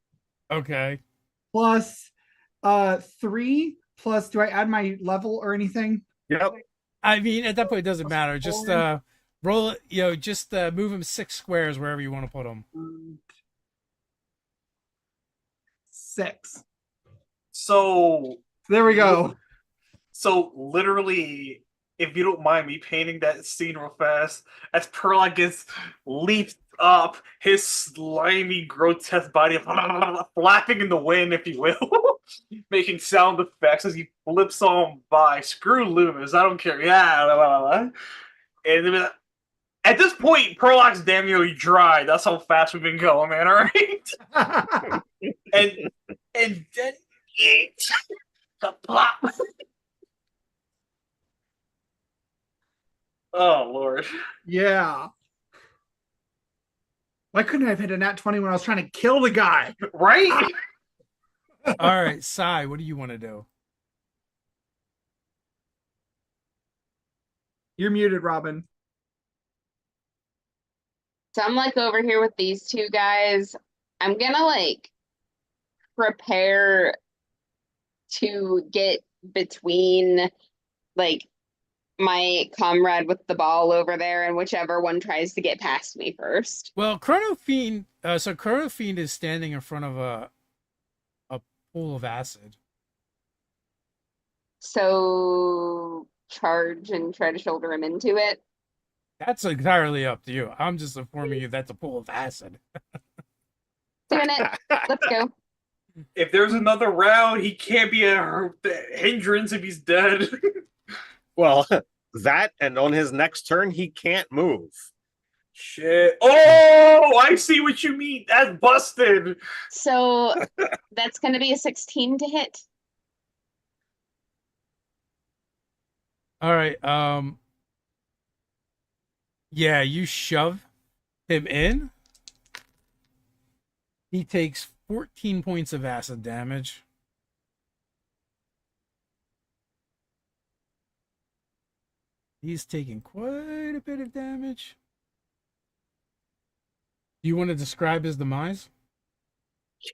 Okay. plus 3 plus, do I add my level or anything? Yep. I mean, at that point, it doesn't matter. Just roll it. Just move him 6 squares wherever you want to put him. 6. So There we go. So literally, if you don't mind me painting that scene real fast, as Perlock gets leaped up, his slimy, grotesque body flapping in the wind, if you will, making sound effects as he flips on by. Screw Loomis, I don't care. Yeah, blah, blah, blah. And at this point, Perlock's damn nearly dry. That's how fast we've been going, man. All right, and then plop. Oh Lord. Yeah. Why couldn't I have hit a nat 20 when I was trying to kill the guy? Right? All right, Sai, what do you want to do? You're muted, Robin. So I'm like over here with these two guys. I'm gonna like prepare to get between like my comrade with the ball over there and whichever one tries to get past me first. Well, Chrono Fiend. So Chrono Fiend is standing in front of a pool of acid. So charge and try to shoulder him into it. That's entirely up to you. I'm just informing you that's a pool of acid. Doing it. Let's go. If there's another round, he can't be a hindrance if he's dead. Well, that and on his next turn, he can't move. Shit. Oh, I see what you mean. That's busted. So that's going to be a 16 to hit. All right. Yeah, you shove him in. He takes 14 points of acid damage. He's taking quite a bit of damage. Do you want to describe his demise?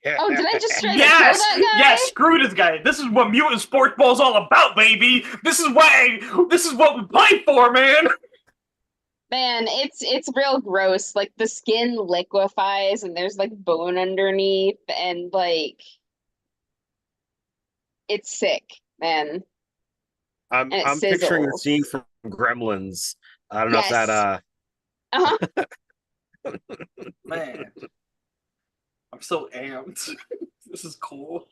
Yeah. Oh, did I just straight up Yes, kill that guy? yes. Screw this guy. This is what Mutant Sports Ball's all about, baby. This is what we play for, man. Man, it's real gross. Like the skin liquefies and there's like bone underneath and like it's sick, man. I'm And it picturing the sizzles. scene from Gremlins. I don't know if Yes. that Uh-huh. Man, I'm so amped. This is cool.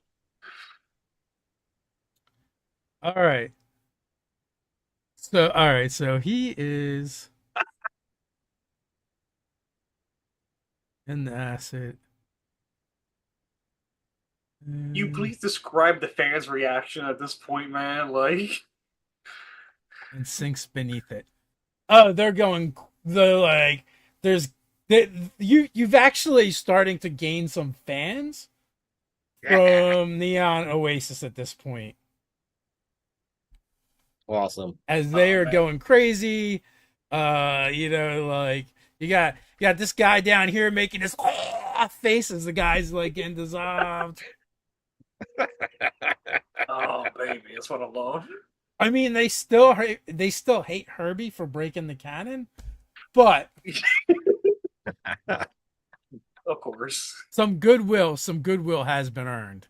All right. So he is in the acid. You please describe the fans' reaction at this point, man. Like, And sinks beneath it. Oh, they're going. You've actually starting to gain some fans from Neon Oasis at this point, awesome. as they are man. going crazy. You got this guy down here making this face as the guy's like getting dissolved. oh baby, that's what I love. I mean, they still hate Herbie for breaking the canon, but Of course. some goodwill has been earned.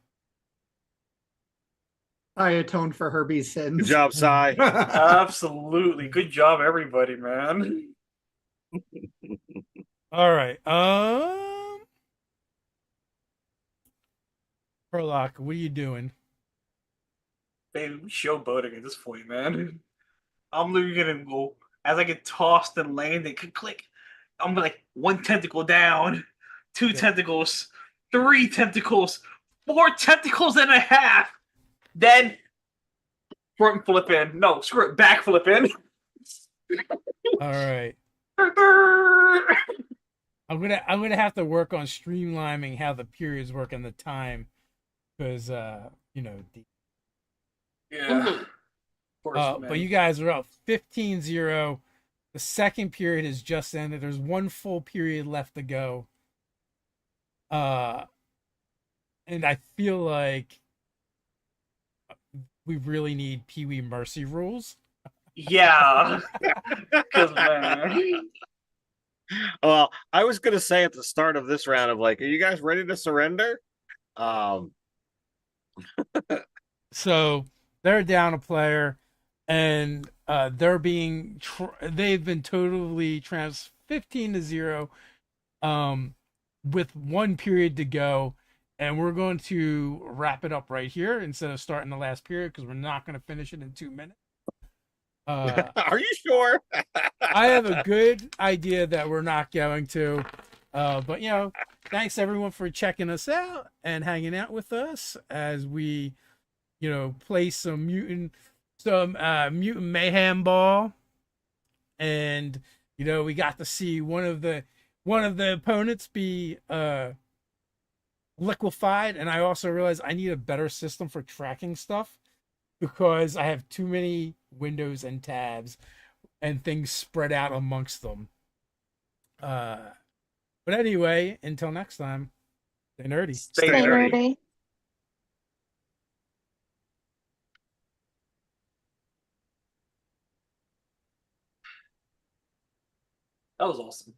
I atoned for Herbie's sins. Good job, Cy. Absolutely. Good job, everybody, man. All right. Perlock, what are you doing? Baby, we showboating at this point, man. I'm literally gonna go as I get tossed and land and click. I'm like one tentacle down, two tentacles, three tentacles, four tentacles and a half. Then front flip in. No, screw it, back flip in. All right. I'm gonna have to work on streamlining how the periods work and the time, because you know. Yeah. But you guys are up 15-0. The second period has just ended. There's one full period left to go. And I feel like we really need Pee Wee Mercy rules. Yeah. Because, man. Well, I was gonna say at the start of this round of like, are you guys ready to surrender? So they're down a player, and they've been totally 15-0, with one period to go, and we're going to wrap it up right here instead of starting the last period because we're not going to finish it in 2 minutes. Are you sure? I have a good idea that we're not going to, but thanks everyone for checking us out and hanging out with us as we play some Mutant Mayhemball, and we got to see one of the opponents be liquefied, and I also realized I need a better system for tracking stuff because I have too many windows and tabs and things spread out amongst them. But anyway, until next time, stay nerdy. Stay nerdy. That was awesome.